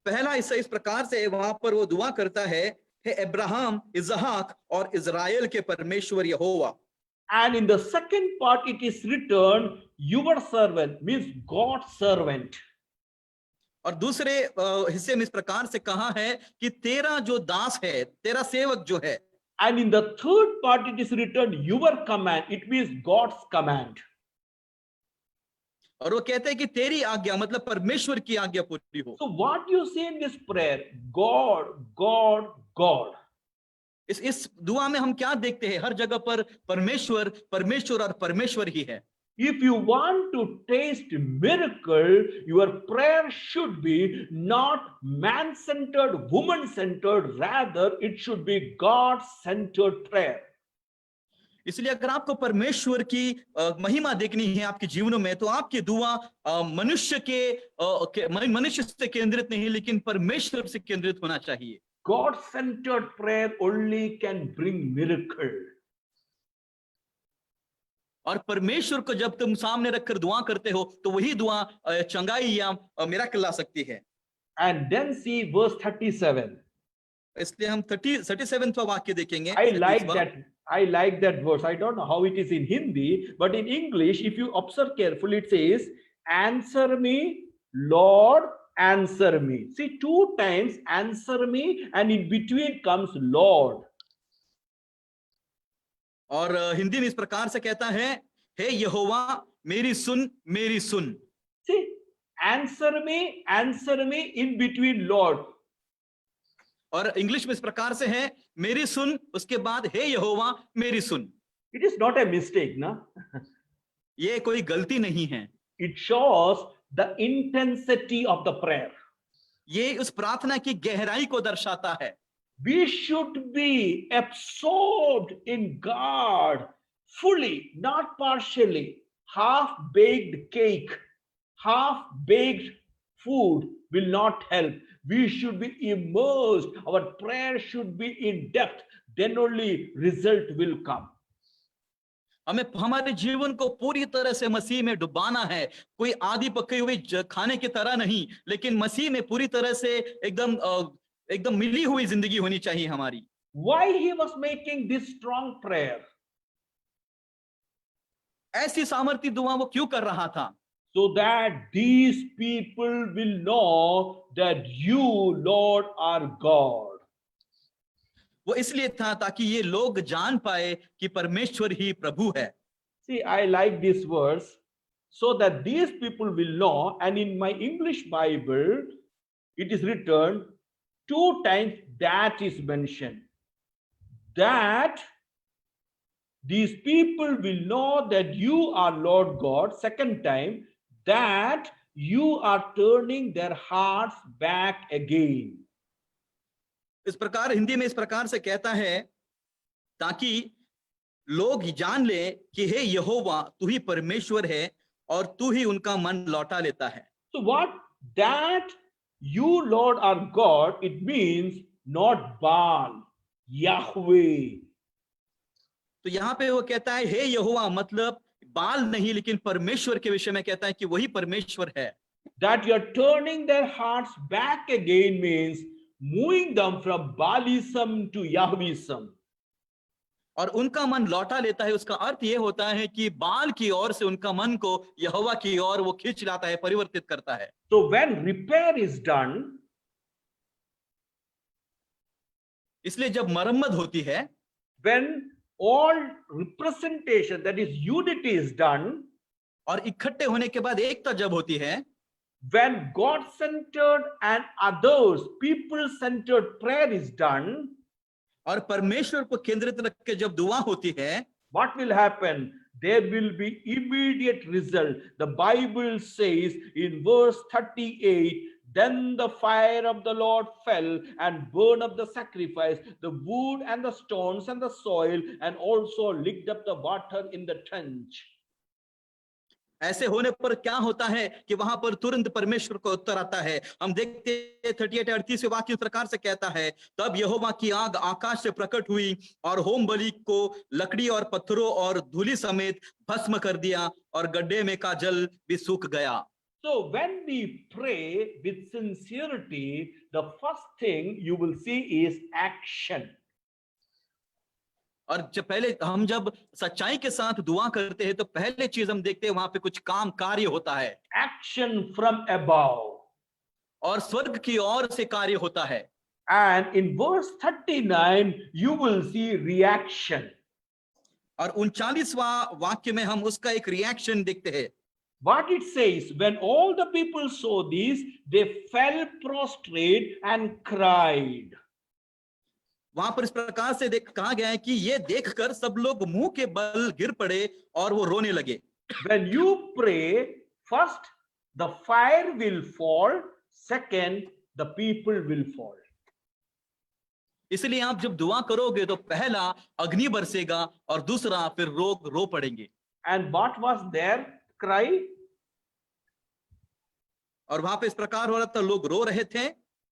पहला हिस्सा इस प्रकार से वहां पर वो दुआ करता है, हे अब्राहम, इसहाक और इजराइल के परमेश्वर यहोवा। And in the second part it is written, your servant, means God's servant. और दूसरे हिस्से में इस प्रकार से कहा है कि तेरा जो दास है, तेरा सेवक जो है। And in the third part it is written, your command, it means God's command. और वो कहते हैं कि तेरी आज्ञा, मतलब परमेश्वर की आज्ञा पूरी हो। So what you see in this prayer, God, God, God. इस दुआ में हम क्या देखते हैं? हर जगह पर परमेश्वर, परमेश्वर और परमेश्वर ही है। If you want to taste miracle, your prayer should be not man-centered, woman-centered, rather it should be God-centered prayer. इसलिए अगर आपको परमेश्वर की महिमा देखनी है आपके जीवनों में, तो आपकी दुआ मनुष्य से केंद्रित नहीं, लेकिन परमेश्वर से केंद्रित होना चाहिए। God-centered prayer only can bring miracle. और परमेश्वर को जब तुम सामने रखकर दुआ करते हो तो वही दुआ चंगाई या मिरेकल ला सकती है। And then see verse 37. इसलिए हम 37वां वाक्य देखेंगे। I like that verse. I don't know how it is in Hindi, but in English, if you observe carefully, it says, answer me, Lord, answer me. See, two times answer me, and in between comes Lord. और हिंदी में इस प्रकार से कहता है, हे यहोवा मेरी सुन, मेरी सुन। See, answer me, in between Lord. और इंग्लिश में इस प्रकार से है, मेरी सुन, उसके बाद हे यहोवा मेरी सुन। It is not a mistake, na? ये कोई गलती नहीं है। It shows the intensity of the prayer. ये उस प्रार्थना की गहराई को दर्शाता है। We should be absorbed in God fully, not partially. Half-baked cake, half-baked food will not help. We should be immersed. Our prayer should be in depth. Then only result will come. हमें हमारे जीवन को पूरी तरह से मसीह में डुबाना है, कोई आधी पकी हुई खाने की तरह नहीं, लेकिन मसीह में पूरी तरह से एकदम मिली हुई जिंदगी होनी चाहिए हमारी। Why he was making this strong prayer? ऐसी सामर्थ्य दुआ वो क्यों कर रहा था? So that these people will know that you, Lord, are God. वो इसलिए था ताकि ये लोग जान पाए कि परमेश्वर ही प्रभु है। See, I like this verse. So that these people will know, and in my English Bible, it is written 2 times that is mentioned. That these people will know that you are Lord God. Second time, that you are turning their hearts back again. इस प्रकार हिंदी में इस प्रकार से कहता है, ताकि लोग जान ले कि हे यहोवा तू ही परमेश्वर है, और तू ही उनका मन लौटा लेता है। So what that you, Lord, are God, it means not Baal, Yahweh. तो यहाँ पे वो कहता है हे यहोवा, मतलब बाल नहीं लेकिन परमेश्वर के विषय में कहता है कि वही परमेश्वर है। That you are turning their hearts back again means moving them from Baalism to Yahwism. और उनका मन लौटा लेता है, उसका अर्थ ये होता है कि बाल की ओर से उनका मन को यहोवा की ओर वो खींच लाता है, परिवर्तित करता है। So when repair is done, इसलिए जब मरम्मत होती है, when all representation, that is unity, is done, और इकट्ठे होने के बाद एकता जब होती है, when God-centered and others, people-centered prayer is done, और परमेश्वर को केंद्रित रख के जब दुआ होती है, what will happen? There will be immediate result. The Bible says in verse 38, then the fire of the Lord fell and burned up the sacrifice, the wood and the stones and the soil, and also licked up the water in the trench. ऐसे होने पर क्या होता है कि वहां पर तुरंत परमेश्वर को उत्तर आता है। हम देखते हैं 38-38 वाक्य इस प्रकार से कहता है, तब यहोवा की आग आकाश से प्रकट हुई और होम बलि को लकड़ी और पत्थरों और धूलि समेत भस्म कर दिया और गड्ढे में का जल भी सूख गया। So when we pray with sincerity, the first thing you will see is action. और जब सच्चाई के साथ दुआ करते हैं तो पहले चीज हम देखते हैं वहां पे कुछ काम कार्य होता है। Action from above. और स्वर्ग की ओर से कार्य होता है। And in verse 39, you will see reaction. और 39वां वाक्य में हम उसका एक रिएक्शन देखते हैं। What it says, when all the people saw this, they fell prostrate and cried. वहां पर इस प्रकार से कहा गया है कि ये देखकर सब लोग मुंह के बल गिर पड़े और वो रोने लगे। When you pray, first the fire will fall, second the people will fall. इसलिए आप जब दुआ करोगे तो पहला अग्नि बरसेगा और दूसरा फिर लोग रो पड़ेंगे। And what was their cry? और वहां पे इस प्रकार हो रहा था, लोग रो रहे थे।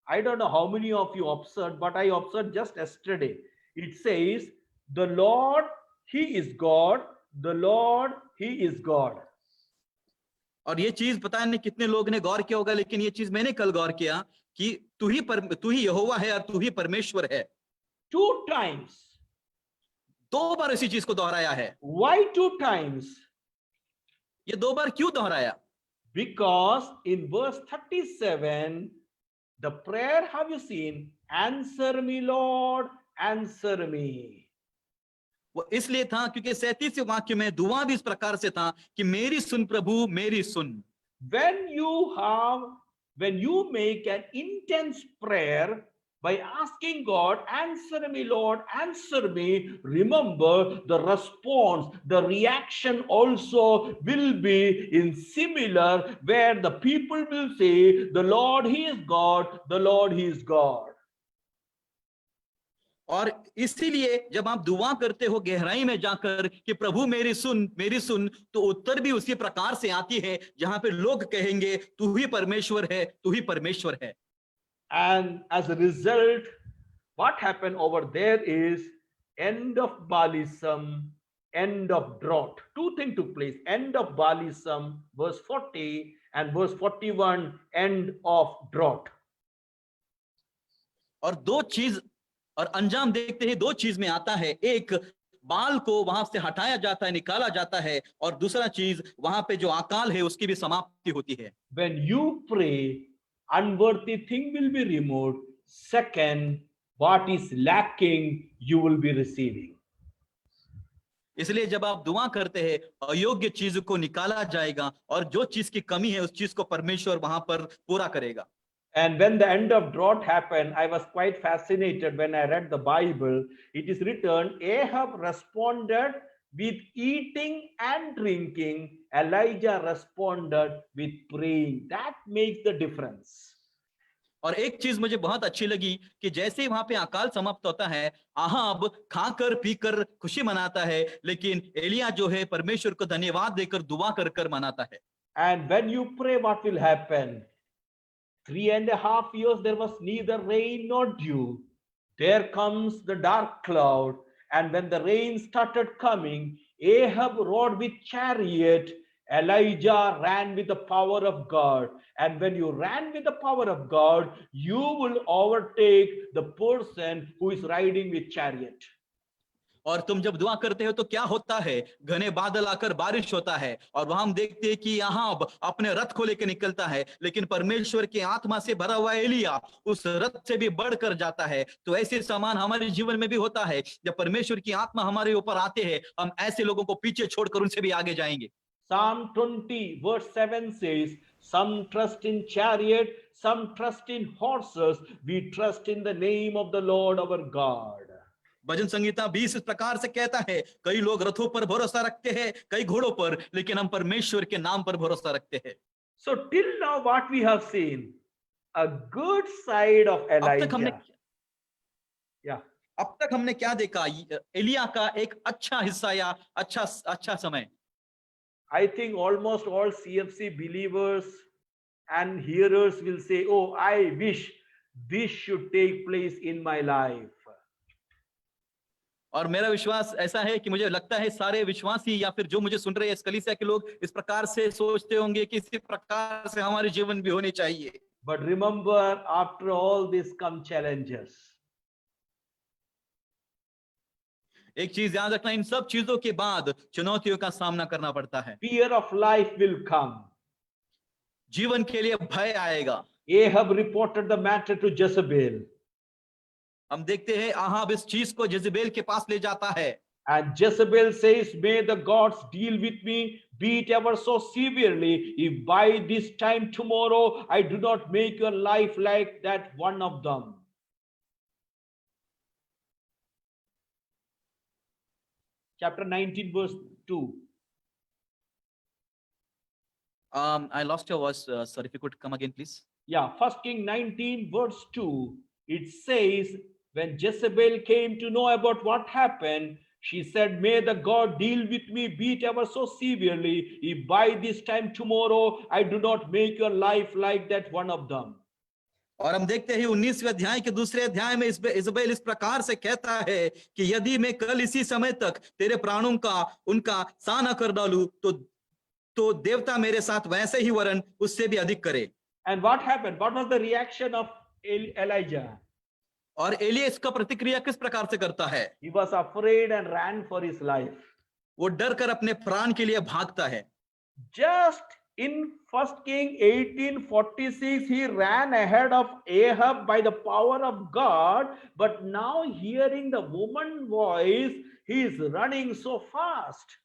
I don't know how many of you observed, but I observed just yesterday. It says, the Lord, He is God. The Lord, He is God. और ये चीज पता नहीं कितने लोग ने गौर किया होगा, लेकिन ये चीज मैंने कल गौर किया कि तू ही यहोवा है और तू ही परमेश्वर है। 2 times. 2 बार इसी चीज को दोहराया है। Why 2 times? ये 2 बार क्यों दोहराया? Because in verse 37, the prayer, have you seen? Answer me, Lord, answer me. वो इसलिए था क्योंकि 37वें वाक्य में दुआ भी इस प्रकार से था कि मेरी सुन प्रभु, मेरी सुन। When you make an intense prayer by asking God, answer me, Lord, answer me, remember the response, the reaction also will be in similar, where the people will say, the Lord, He is God, the Lord, He is God. और इसीलिए जब आप दुआ करते हो गहराई में जाकर कि प्रभु मेरी सुन, तो उत्तर भी उसी प्रकार से आती है जहां पे लोग कहेंगे तू ही परमेश्वर है, तू ही परमेश्वर है। And as a result, what happened over there is end of Baalism, end of drought. 2 things took place: end of Baalism, verse 40, and verse 41, end of drought. और 2 चीज और अंजाम देखते हैं, 2 चीज में आता है। एक, बाल को वहां से हटाया जाता है, निकाला जाता है, और दूसरा चीज वहां पे जो अकाल है उसकी भी समाप्ति होती है। When you pray, unworthy thing will be removed. Second, what is lacking, you will be receiving. इसलिए जब आप दुआ करते हैं अयोग्य चीज को निकाला जाएगा और जो चीज की कमी है उस चीज को परमेश्वर वहां पर पूरा करेगा। And when the end of drought happened, I was quite fascinated when I read the Bible. It is written, Ahab responded with eating and drinking. Elijah responded with praying. That makes the difference. और एक चीज मुझे बहुत अच्छी लगी कि जैसे ही वहां पे अकाल समाप्त होता है, अहाब खाकर पीकर खुशी मनाता है, लेकिन एलिया जो है परमेश्वर को धन्यवाद देकर दुआ कर कर मनाता है। And when you pray, what will happen? 3.5 years there was neither rain nor dew. There comes the dark cloud, and when the rain started coming, Ahab rode with chariot, Elijah ran with the power of God. And when you ran with the power of God, you will overtake the person who is riding with chariot. और तुम जब दुआ करते हो तो क्या होता है, घने बादल आकर बारिश होता है, और वहां हम देखते हैं कि यहाँ अपने रथ को लेकर निकलता है, लेकिन परमेश्वर की आत्मा से भरा हुआ एलिया उस रथ से भी बढ़कर जाता है। तो ऐसे समान हमारे जीवन में भी होता है, जब परमेश्वर की आत्मा हमारे ऊपर आते हैं, हम ऐसे लोगों को पीछे छोड़कर उनसे भी आगे जाएंगे। Psalm 20 verse 7 says, some trust in chariot, some trust in horses, we trust in the name of the Lord our God. भजन संगीता 20 इस प्रकार से कहता है, कई लोग रथों पर भरोसा रखते हैं, कई घोड़ों पर, लेकिन हम परमेश्वर के नाम पर भरोसा रखते हैं। So till now what we have seen, a good side of Elijah. अब तक हमने क्या देखा, एलिया का एक अच्छा हिस्सा या अच्छा समय। I think almost all CFC believers and hearers will say, oh, I wish this should take place in my life. और मेरा विश्वास ऐसा है कि मुझे लगता है सारे विश्वासी या फिर जो मुझे सुन रहे हैं इस कलीसिया के लोग इस प्रकार से सोचते होंगे कि इसी प्रकार से हमारे जीवन भी होने चाहिए। But remember, after all this come challenges. एक चीज याद रखना, इन सब चीजों के बाद चुनौतियों का सामना करना पड़ता है। Fear of life will come. जीवन के लिए भय आएगा। Ahab reported the matter to Jezebel. हम देखते हैं अहाब इस चीज को जजेबेल के पास ले जाता है। And Jezebel says, may the gods deal with me, be it ever so severely, if by this time tomorrow I do not make your life like that one of them. Chapter 19 verse 2. I lost your voice. Sorry, if you could come again, please. Yeah, 1 King 19 verse 2. It says, when Jezebel came to know about what happened, she said, may the God deal with me, be it ever so severely, if by this time tomorrow I do not make your life like that one of them. और हम देखते हैं 19वें अध्याय के दूसरे अध्याय में Jezebel इस प्रकार से कहता है कि यदि मैं कल इसी समय तक तेरे प्राणों का उनका साना कर डालूं तो देवता मेरे साथ वैसे ही वरन उससे भी अधिक करे। And what happened? What was the reaction of Elijah? और एलिया इसका प्रतिक्रिया किस प्रकार से करता है? He was afraid and ran for his life. वो डर कर अपने प्राण के लिए भागता है। Just in 1 King 18:46, he ran ahead of Ahab by the power of God, but now hearing the woman's voice, he is running so fast.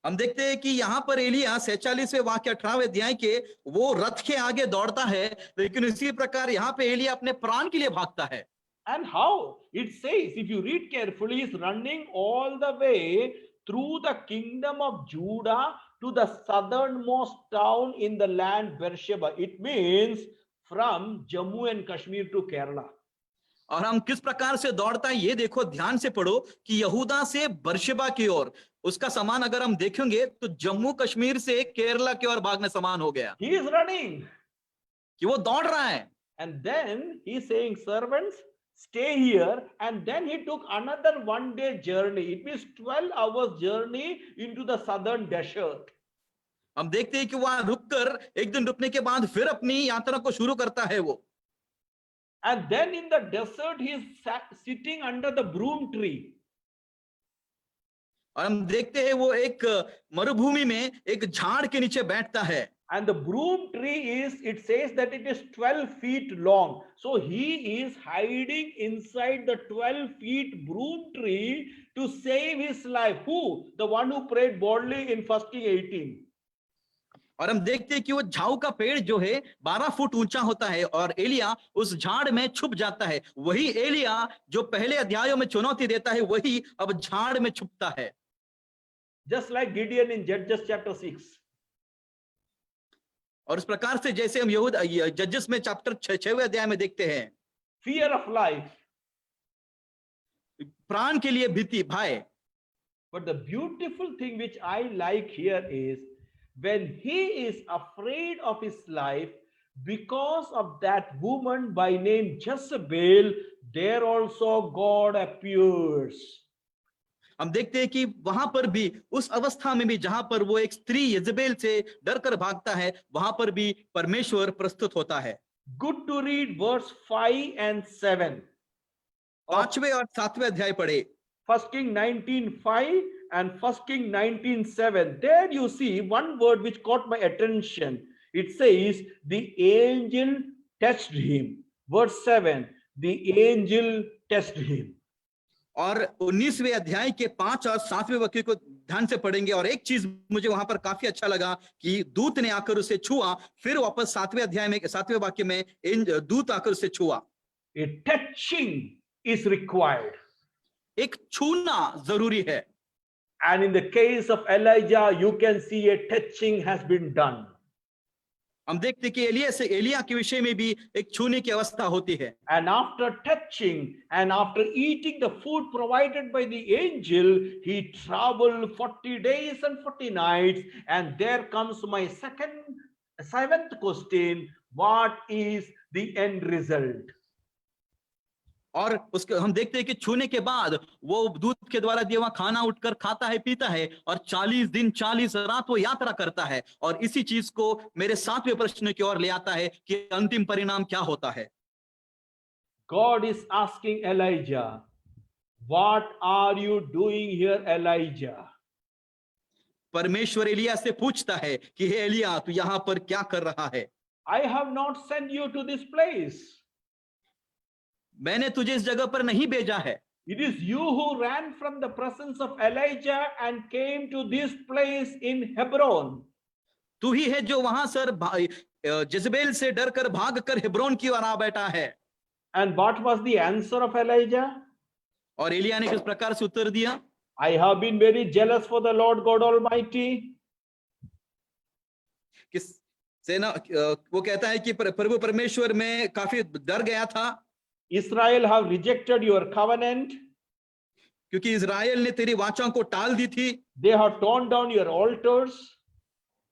हम देखते हैं कि यहाँ पर एलिया 46वें वाक्य 18वें अध्याय के वो रथ के आगे दौड़ता है, लेकिन इसी प्रकार यहाँ पे एलिया अपने प्राण के लिए भागता है। And how? It says, if you read carefully, he's running all the way through the kingdom of Judah to the southernmost town in the land Beersheba. It means from Jammu and Kashmir to Kerala. और हम किस प्रकार से दौड़ता है ये देखो, ध्यान से पढ़ो कि यहूदा से बरशेबा की ओर, उसका समान अगर हम देखेंगे तो जम्मू कश्मीर से केरला की ओर भागने समान हो गया। He is running. कि वो दौड़ रहा है। And then he's saying, servants, stay here. And then he took another one-day journey. It means 12 hours journey into the southern desert. हम देखते हैं कि वहां रुककर एक दिन रुकने के बाद फिर अपनी यात्रा को शुरू करता है वो। And then in the desert, he is sitting under the broom tree. और हम देखते हैं वो एक मरुभूमि में एक झाड़ के नीचे बैठता है। And the broom tree is, it says that it is 12 feet long. So he is hiding inside the 12 feet broom tree to save his life. Who? The one who prayed boldly in 1 King 18. और हम देखते हैं कि वो झाऊ का पेड़ जो है 12 फुट ऊंचा होता है और एलिया उस झाड़ में छुप जाता है। वही एलिया जो पहले अध्यायों में चुनौती देता है, वही अब झाड़ में छुपता है। Just like Gideon in Judges chapter 6. और इस प्रकार से जैसे हम यहूद जजेस में चैप्टर 6वें अध्याय में देखते हैं, fear of life. प्राण के लिए भीति, भय। But the beautiful thing which I like here is when he is afraid of his life because of that woman by name Jezebel, there also God appears. हम देखते हैं कि वहां पर भी, उस अवस्था में भी जहां पर वो एक स्त्री यजेबेल से डर कर भागता है, वहां पर भी परमेश्वर प्रस्तुत होता है। Good to read verse 5 and 7. 5वें और 7वें अध्याय पढ़े। 1 King 19:5 and 1 King 19:7. There you see one word which caught my attention. It says, the angel touched him. Verse 7, the angel touched him. और 19वें अध्याय के 5 और 7वें वाक्य को ध्यान से पढ़ेंगे। और एक चीज मुझे वहां पर काफी अच्छा लगा कि दूत ने आकर उसे छुआ। फिर वापस 7वें अध्याय में 7वें वाक्य में दूत आकर उसे छुआ। A touching is required. एक छूना जरूरी है। And in the case of Elijah, you can see a touching has been done. हम देखते कि एलिया के विषय में भी एक छूने की अवस्था होती है। And after touching and after eating the food provided by the angel, he traveled 40 days and 40 nights. And there comes my seventh question. What is the end result? और उसके हम देखते हैं कि छूने के बाद वो दूत के द्वारा दिया हुआ खाना उठकर खाता है, पीता है, और 40 दिन 40 रात वो यात्रा करता है। और इसी चीज को मेरे 7वें प्रश्न की ओर ले आता है कि अंतिम परिणाम क्या होता है। God is asking Elijah, what are you doing here, Elijah? परमेश्वर एलिया से पूछता है कि हे एलिया, तू यहाँ पर क्या कर रहा है? I have not sent you to this place. मैंने तुझे इस जगह पर नहीं भेजा है। It is you who ran from the presence of Elijah and came to this place in Hebron. तू ही है जो वहां सर जezebel से डर कर भाग कर हेब्रोन की ओर आ बैठा है। And what was the answer of Elijah? और एलिया ने किस प्रकार से उत्तर दिया? I have been very jealous for the Lord God Almighty. किस सेना वो कहता है कि प्रभु परमेश्वर में काफी डर गया था। Israel have rejected your covenant. क्योंकि इजराइल ने तेरी वाचा को टाल दी थी। They have torn down your altars.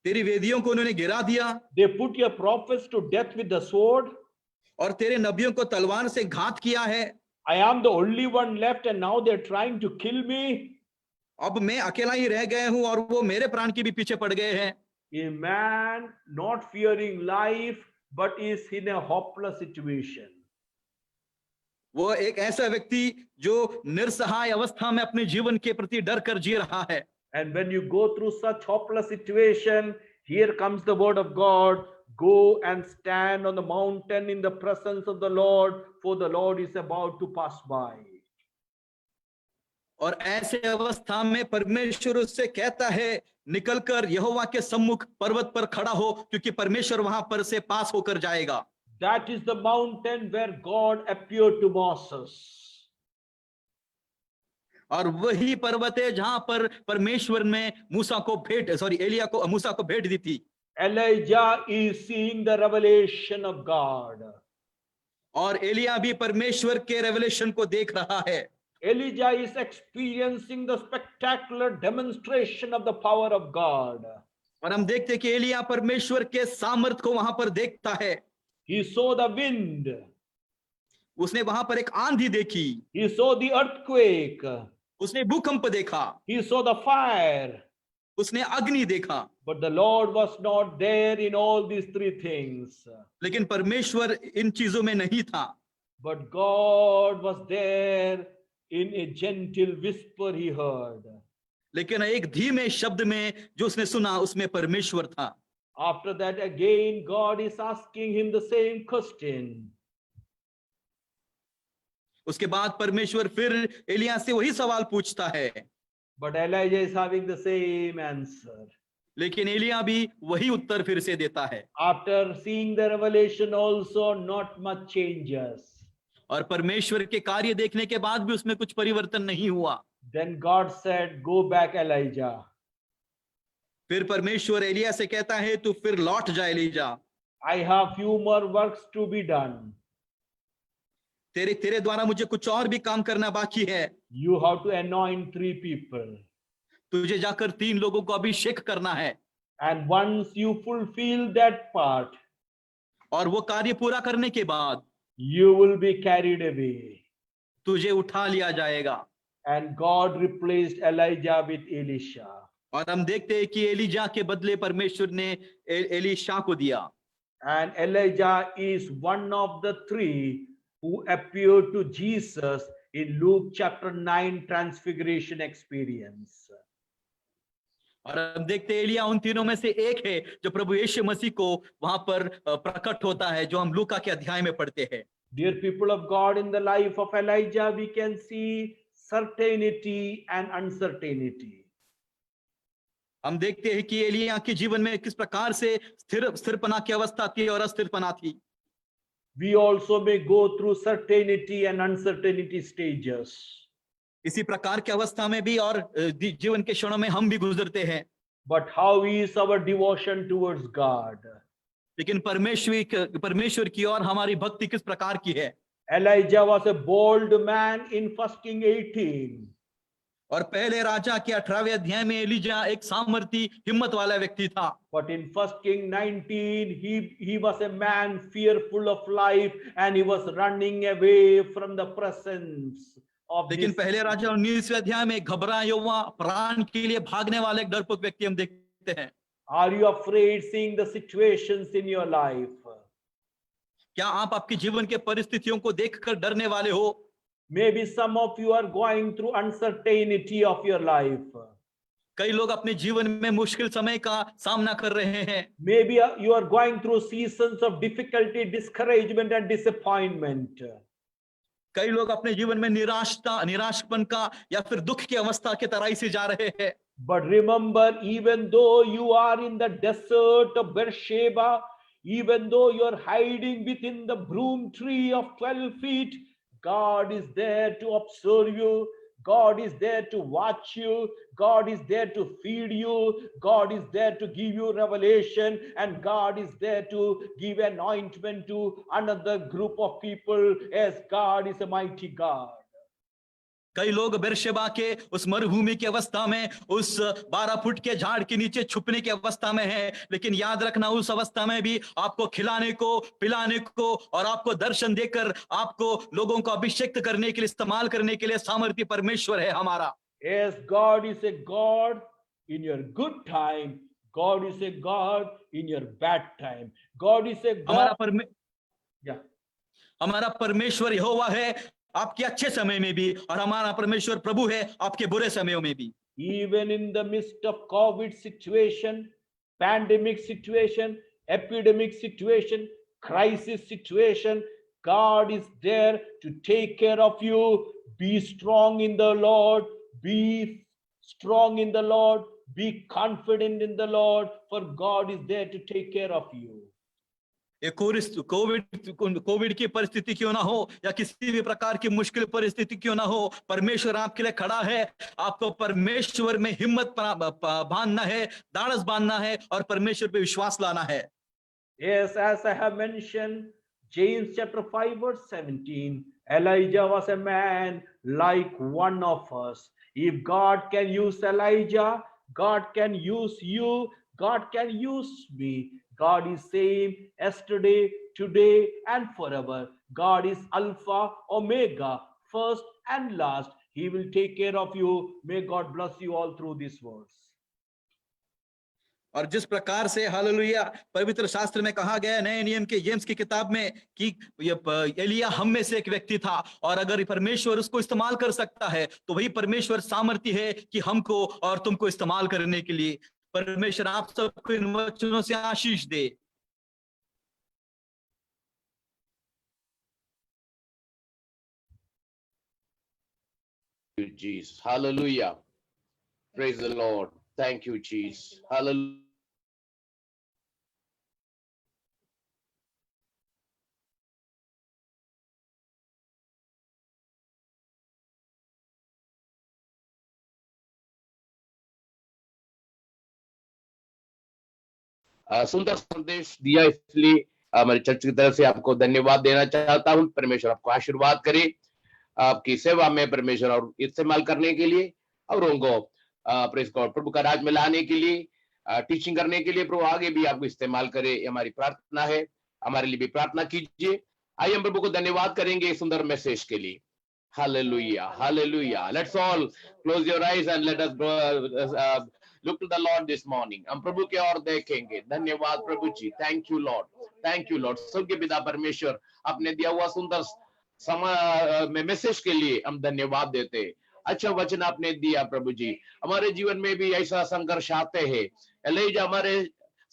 तेरी वेदियों को उन्होंने गिरा दिया। They put your prophets to death with the sword. और तेरे नबियों को तलवार से घात किया है। I am the only one left and now they're trying to kill me. अब मैं अकेला ही रह गया हूं और वो मेरे प्राण के भी पीछे पड़ गए हैं। A man not fearing life but is in a hopeless situation. वो एक ऐसा व्यक्ति जो निरसहाय अवस्था में अपने जीवन के प्रति डर कर जी रहा है। And when you go through such hopeless situation, here comes the word of God. Go and stand on the mountain in the presence of the Lord, for the Lord is about to pass by. और ऐसे अवस्था में परमेश्वर उससे कहता है, निकलकर यहोवा के सम्मुख पर्वत पर खड़ा हो, क्योंकि परमेश्वर वहां पर से पास होकर जाएगा। That is the mountain where God appeared to Moses. और वही पर्वत है जहां पर परमेश्वर ने एलिया को मूसा को भेंट दी थी। Elijah is seeing the revelation of God. और एलिया भी परमेश्वर के रेवलेशन को देख रहा है। Elijah is experiencing the spectacular demonstration of the power of God. और हम देखते हैं कि एलिया परमेश्वर के सामर्थ को वहां पर देखता है। He saw the wind. उसने वहां पर एक आंधी देखी। He saw the earthquake. उसने भूकंप देखा। He saw the fire. उसने अग्नि देखा। But the Lord was not there in all these three things. लेकिन परमेश्वर इन चीजों में नहीं था। But God was there in a gentle whisper he heard. लेकिन एक धीमे शब्द में जो उसने सुना, उसमें परमेश्वर था। After that again God is asking him the same question. उसके बाद परमेश्वर फिर एलिया से वही सवाल पूछता है। But Elijah is having the same answer. लेकिन एलिया भी वही उत्तर फिर से देता है। After seeing the revelation also, not much changes. और परमेश्वर के कार्य देखने के बाद भी उसमें कुछ परिवर्तन नहीं हुआ। Then God said, go back, Elijah. फिर परमेश्वर एलिया से कहता है तू फिर लौट जा ELISA, I have few more works to be done. तेरे तेरे द्वारा मुझे कुछ और भी काम करना बाकी है। You have to anoint 3 people. तुझे जाकर 3 लोगों को अभिषेक करना है, And once you fulfill that part, और वो कार्य पूरा करने के बाद you will be carried away. तुझे उठा लिया जाएगा। And God replaced Elijah with Elisha. और हम देखते हैं कि एलीजा के बदले परमेश्वर ने एलीशा को दिया। And Elijah is one of the 3 who appeared to Jesus in Luke chapter 9 transfiguration experience. और हम देखते हैं एलिया उन तीनों में से एक है जो प्रभु यीशु मसीह को वहां पर प्रकट होता है, जो हम लूका के अध्याय में पढ़ते हैं। Dear people of God, in the life of Elijah, we can see certainty and uncertainty. हम देखते हैं कि एलिया के जीवन में किस प्रकार से स्थिरपना की अवस्था थी और अस्थिरपना थी। We also may go through certainty and uncertainty stages. इसी प्रकार की अवस्था में भी और जीवन के क्षणों में हम भी गुजरते हैं। But how is our devotion towards God? लेकिन परमेश्वर की ओर हमारी भक्ति किस प्रकार की है? Elijah was a bold man in 1 King 18. और पहले राजा के 18वें अध्याय में एलीजा एक सामर्थी हिम्मत वाला व्यक्ति था। But in 1 King 19, he was a man fearful of life and he was running away from the presence of लेकिन this. पहले राजा 19वें अध्याय में घबराए हुआ प्राण के लिए भागने वाले एक डरपोक व्यक्ति हम देखते हैं। Are you afraid seeing the situations in your life? क्या आप आपके जीवन के परिस्थितियों को देखकर डरने वाले हो? Maybe some of you are going through uncertainty of your life. कई लोग अपने जीवन में मुश्किल समय का सामना कर रहे हैं। Maybe you are going through seasons of difficulty, discouragement and disappointment. कई लोग अपने जीवन में निराशपन का या फिर दुख की अवस्था के तराई से जा रहे हैं। But remember, even though you are in the desert of Beersheba, even though you are hiding within the broom tree of 12 feet, God is there to observe you. God is there to watch you. God is there to feed you. God is there to give you revelation. And God is there to give anointment to another group of people, as God is a mighty God. कई लोग Beersheba के उस मरुभूमि की अवस्था में उस 12 foot के झाड़ के नीचे छुपने की अवस्था में है, लेकिन याद रखना उस अवस्था में भी आपको खिलाने को, पिलाने को और आपको दर्शन देकर आपको लोगों को अभिषेक करने के लिए, इस्तेमाल करने के लिए सामर्थ्य परमेश्वर है हमारा। Yes, God is a God in your good time. God is a God in your bad time. God is a God. हमारा परमेश्वर यहोवा है आपके अच्छे समय में भी, और हमारा परमेश्वर प्रभु है आपके बुरे समयों में भी। Even in the midst of COVID situation, pandemic situation, epidemic situation, crisis situation, God is there to take care of you. Be strong in the Lord. Be strong in the Lord. Be confident in the Lord, for God is there to take care of you. Covid की परिस्थिति क्यों ना हो या किसी भी प्रकार की मुश्किल परिस्थिति क्यों ना हो, परमेश्वर आपके लिए खड़ा है। आपको परमेश्वर में हिम्मत बांधना है, दाढ़स बांधना है और परमेश्वर पे विश्वास लाना है। Yes, as I have mentioned, James chapter 5 verse 17, Elijah was a man like one of us. If God can use Elijah, God can use you, God can use me. God is same yesterday, today and forever. God is Alpha, Omega, first and last. He will take care of you. May God bless you all through these words. और जिस प्रकार से hallelujah पवित्र शास्त्र में कहा गया नए नियम के जेम्स की किताब में कि एलिया हम में से एक व्यक्ति था, और अगर परमेश्वर उसको इस्तेमाल कर सकता है तो वही परमेश्वर सामर्थ्य है कि हमको और तुमको इस्तेमाल करने के लिए। परमेश्वर आप सबको इन वचनों से आशीष दे। Jesus. Hallelujah. Praise the Lord. Thank you, Jesus. Hallelujah. सुंदर संदेश दिया, इसलिए हमारी चर्च की तरफ से आपको धन्यवाद देना चाहता हूँ। परमेश्वर आपको आशीर्वाद करे, आपकी सेवा में परमेश्वर और इस्तेमाल करने के लिए, और उनको प्रेस गॉड प्रभु का राज में लाने के लिए, टीचिंग करने के लिए प्रभु आगे भी आपको इस्तेमाल करे, ये हमारी प्रार्थना है। हमारे लिए भी प्रार्थना कीजिए। आइए हम प्रभु को धन्यवाद करेंगे इस सुंदर मैसेज के लिए। Hallelujah, hallelujah. Let's all close your eyes and let us look to the Lord this morning. हम प्रभु के ओर देखेंगे। धन्यवाद प्रभु जी, thank you Lord, thank you Lord. स्वर्गीय पिता परमेश्वर, आपने दिया हुआ सुंदर समय मैसेज के लिए हम धन्यवाद देते। अच्छा वचन आपने दिया प्रभु जी, हमारे जीवन में भी ऐसा संघर्ष आते हैं। एलीजा हमारे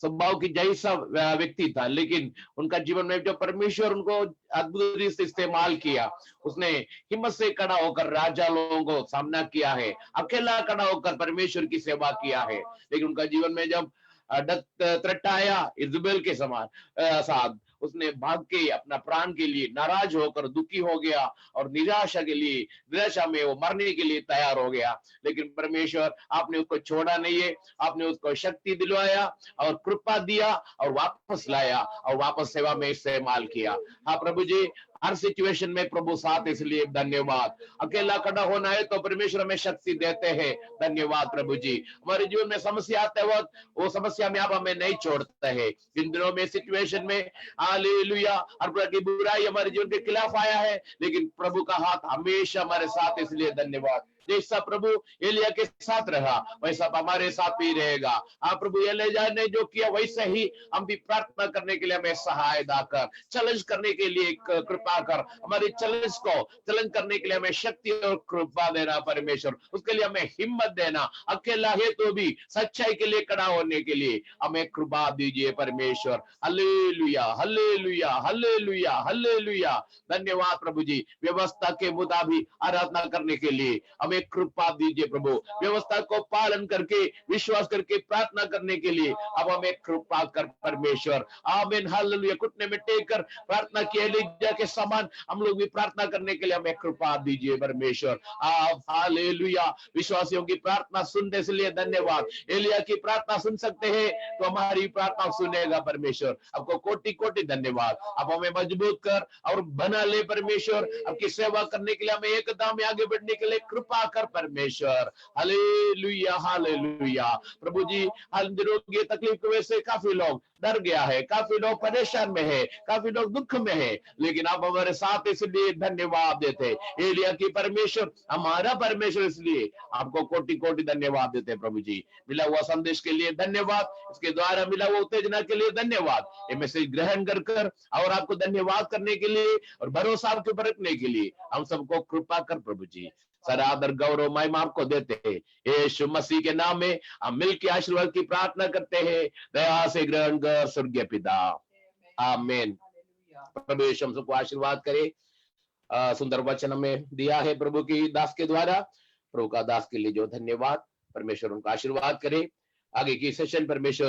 स्वभाव की जैसा व्यक्ति था, लेकिन उनका जीवन में जो परमेश्वर उनको अद्भुत रीति से इस्तेमाल किया, उसने हिम्मत से खड़ा होकर राजा लोगों को सामना किया है, अकेला खड़ा होकर परमेश्वर की सेवा किया है। लेकिन उनका जीवन में जब त्रट्टा आया इजबेल के समान साथ, उसने भाग के अपना प्राण के लिए नाराज होकर दुखी हो गया और निराशा में वो मरने के लिए तैयार हो गया। लेकिन परमेश्वर आपने उसको छोड़ा नहीं है, आपने उसको शक्ति दिलवाया और कृपा दिया और वापस लाया और वापस सेवा में इस्तेमाल किया। हाँ प्रभु जी, हर सिचुएशन में प्रभु साथ, इसलिए धन्यवाद। अकेला खड़ा होना है तो परमेश्वर हमें शक्ति देते हैं। धन्यवाद प्रभु जी। हमारे जीवन में समस्या आते वक्त वो समस्या में आप हमें नहीं छोड़ते हैं। इन दिनों में सिचुएशन में हालेलुया, हर प्रकार की बुराई हमारे जीवन के खिलाफ आया है, लेकिन प्रभु का हाथ हमेशा हमारे साथ, इसलिए धन्यवाद। जैसा प्रभु एलिया के साथ रहा वैसा हमारे साथ भी रहेगा। हाँ प्रभु, एलिया ने जो किया वैसे ही हम भी प्रार्थना करने के लिए हमें सहायता कर, चैलेंज करने के लिए कृपा कर, हमारे चैलेंज को चैलेंज करने के लिए हमें शक्ति और कृपा देना परमेश्वर, उसके लिए हमें हिम्मत देना। अकेला है तो भी सच्चाई के लिए खड़ा होने के लिए हमें कृपा दीजिए परमेश्वर। Hallelujah, hallelujah, hallelujah, hallelujah. धन्यवाद प्रभु जी। व्यवस्था के मुताबिक आराधना करने के लिए हमें कृपा दीजिए प्रभु। व्यवस्था को पालन करके विश्वास करके प्रार्थना करने के लिए अब हमें कृपा कर परमेश्वर। आमीन, हालेलुया। घुटने में टेक कर प्रार्थना की एलीजा के समान हम लोग भी प्रार्थना करने के लिए हमें कृपा दीजिए परमेश्वर। आप हालेलुया। विश्वासियों की प्रार्थना सुनने इसलिए धन्यवाद। एलिया की प्रार्थना सुन सकते हैं तो हमारी प्रार्थना सुनेगा परमेश्वर। आपको कोटि कोटि धन्यवाद। आप हमें मजबूत कर और बना ले परमेश्वर। आपकी सेवा करने के लिए हमें एकदम में आगे बढ़ने के लिए कृपा कर परमेश्वर। Hallelujah, hallelujah. प्रभु जी, की तकलीफ की वजह से काफी लोग डर गया है, काफी लोग परेशान में है, काफी लोग दुख में है, लेकिन आप हमारे साथ, इसलिए धन्यवाद देते। एलिया की परमेश्वर हमारा परमेश्वर, इसलिए आपको कोटि कोटि धन्यवाद देते प्रभु जी। मिला हुआ संदेश के लिए धन्यवाद, इसके द्वारा मिला हुआ उत्तेजना के लिए धन्यवाद। ये मैसेज ग्रहण कर और आपको धन्यवाद करने के लिए और भरोसा आपके ऊपर रखने के लिए हम सबको कृपा कर प्रभु जी। सारा आदर गौरव महिमा आपको देते हैं। यीशु मसीह के नाम में हम मिलकर आशीर्वाद की प्रार्थना करते हैं। दया से ग्रहण कर स्वर्गीय पिता। आमीन। प्रभु यीशु हम सबको आशीर्वाद करे। सुंदर वचन हमें दिया है प्रभु की दास के द्वारा। प्रभु का दास के लिए जो धन्यवाद, परमेश्वर उनका आशीर्वाद करे। आगे की सेशन परमेश्वर